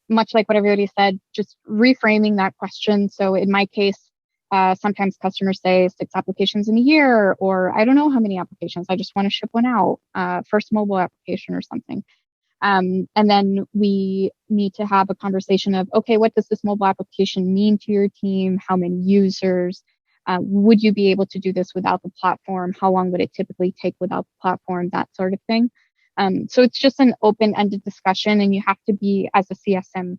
much like what everybody said, just reframing that question. So in my case, sometimes customers say 6 applications in a year, or I don't know how many applications, I just want to ship one out, first mobile application or something. And then we need to have a conversation of, okay, what does this mobile application mean to your team? How many users? Would you be able to do this without the platform? How long would it typically take without the platform? That sort of thing. So it's just an open-ended discussion, and you have to be, as a CSM,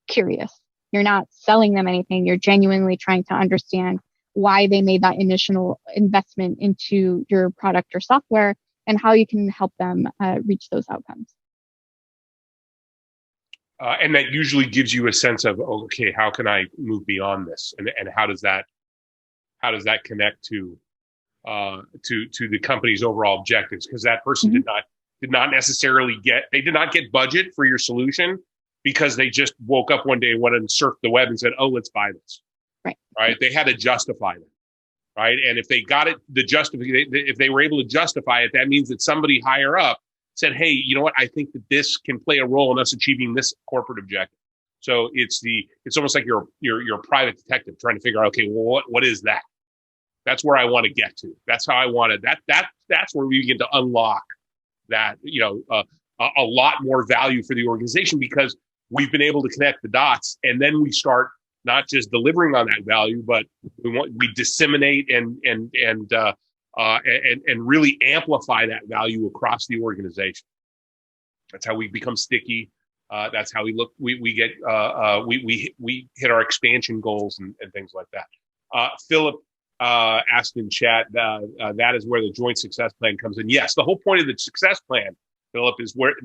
curious. You're not selling them anything. You're genuinely trying to understand why they made that initial investment into your product or software and how you can help them reach those outcomes. And that usually gives you a sense of, okay, how can I move beyond this, and how does that connect to the company's overall objectives? Because that person did not necessarily get budget for your solution because they just woke up one day and went and surfed the web and said, "Oh, let's buy this." Right? They had to justify that. Right? And if they got it, if they were able to justify it, that means that somebody higher up said, "Hey, you know what? I think that this can play a role in us achieving this corporate objective." So it's almost like you're a private detective trying to figure out, okay, well, what is that? That's where I want to get to. That's how I want to. That's where we begin to unlock that, a lot more value for the organization, because we've been able to connect the dots, and then we start not just delivering on that value, but we disseminate and really amplify that value across the organization. That's how we become sticky. That's how we hit our expansion goals and things like that. Philip asked in chat, that is where the joint success plan comes in. Yes, the whole point of the success plan, Philip, is where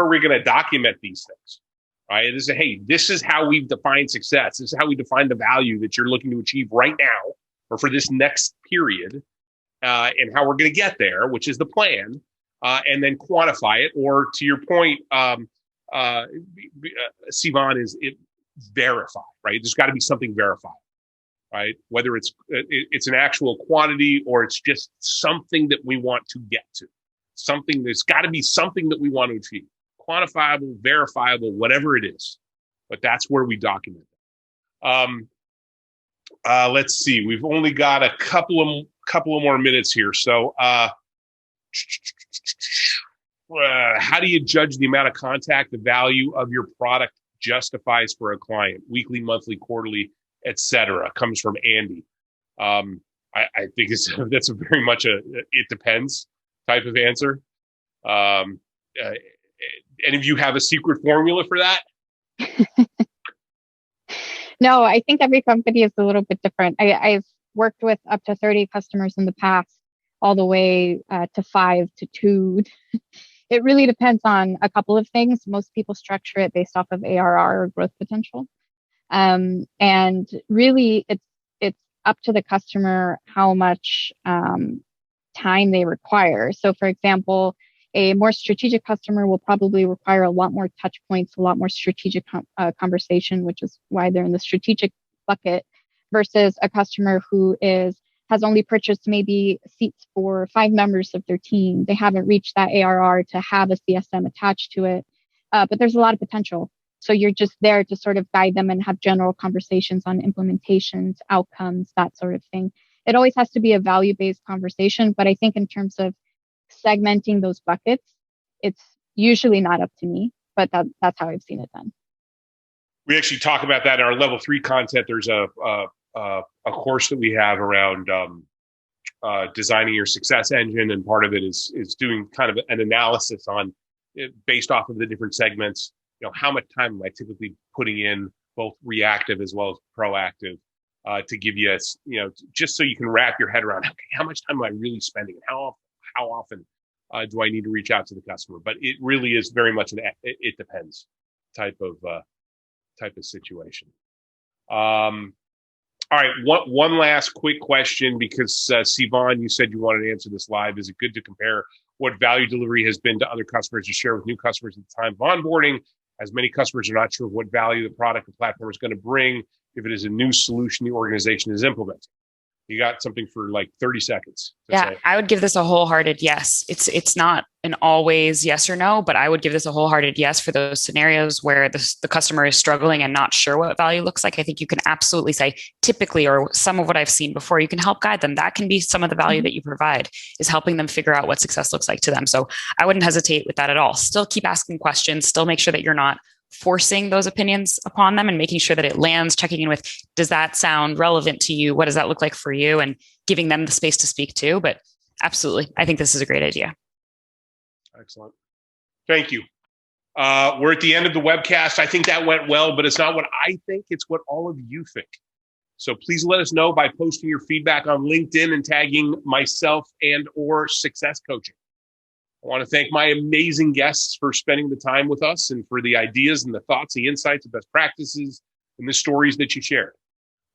we're going to document these things. Right? This is how we've defined success. This is how we define the value that you're looking to achieve right now or for this next period, and how we're going to get there, which is the plan, and then quantify it. Or to your point, Sivan, is it verify, right? There's got to be something verified, right? Whether it's an actual quantity or it's just something that we want to get to. There's got to be something that we want to achieve. Quantifiable, verifiable, whatever it is, but that's where we document it. Let's see. We've only got a couple of more minutes here. So, how do you judge the amount of contact the value of your product justifies for a client? Weekly, monthly, quarterly, etc. Comes from Andy. I think that's a very much it depends type of answer. Any of you have a secret formula for that? No, I think every company is a little bit different. I've worked with up to 30 customers in the past, all the way to 5 to 2. It really depends on a couple of things. Most people structure it based off of ARR or growth potential. And really, it's up to the customer how much time they require. So, for example, a more strategic customer will probably require a lot more touch points, a lot more strategic conversation, which is why they're in the strategic bucket, versus a customer who has only purchased maybe seats for 5 members of their team. They haven't reached that ARR to have a CSM attached to it, but there's a lot of potential. So you're just there to sort of guide them and have general conversations on implementations, outcomes, that sort of thing. It always has to be a value-based conversation, but I think in terms of segmenting those buckets, it's usually not up to me, but that's how I've seen it done. We actually talk about that in our level 3 content. There's a course that we have around designing your success engine, and part of it is doing kind of an analysis on it based off of the different segments. How much time am I typically putting in, both reactive as well as proactive, to give you just so you can wrap your head around, okay, how much time am I really spending, and how often do I need to reach out to the customer? But it really is very much it depends type of situation. All right, one last quick question, because Sivan, you said you wanted to answer this live. Is it good to compare what value delivery has been to other customers to share with new customers at the time of onboarding, as many customers are not sure what value the product and platform is going to bring if it is a new solution the organization is implementing? You got something for like 30 seconds. Yeah, I would give this a wholehearted yes. It's not an always yes or no, but I would give this a wholehearted yes for those scenarios where the customer is struggling and not sure what value looks like. I think you can absolutely say typically, or some of what I've seen before, you can help guide them. That can be some of the value that you provide, is helping them figure out what success looks like to them. So I wouldn't hesitate with that at all. Still keep asking questions, still make sure that you're not forcing those opinions upon them, and making sure that it lands, checking in with, does that sound relevant to you? What does that look like for you? And giving them the space to speak too. But absolutely, I think this is a great idea. Excellent. Thank you. We're at the end of the webcast. I think that went well, but it's not what I think, it's what all of you think. So please let us know by posting your feedback on LinkedIn and tagging myself and/or Success Coaching. I want to thank my amazing guests for spending the time with us, and for the ideas and the thoughts, the insights, the best practices, and the stories that you shared.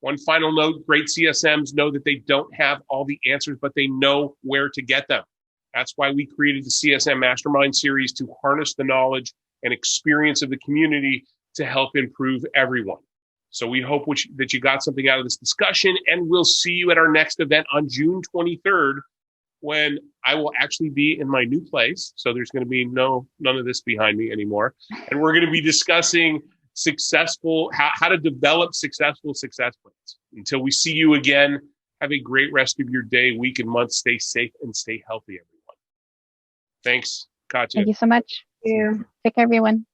One final note, great CSMs know that they don't have all the answers, but they know where to get them. That's why we created the CSM Mastermind series, to harness the knowledge and experience of the community to help improve everyone. So we hope that you got something out of this discussion, and we'll see you at our next event on June 23rd, when I will actually be in my new place. So there's going to be none of this behind me anymore. And we're going to be discussing how to develop successful success plans. Until we see you again, have a great rest of your day, week, and month. Stay safe and stay healthy, everyone. Thanks, Katya. Thank you so much. Thank you. Take care, everyone.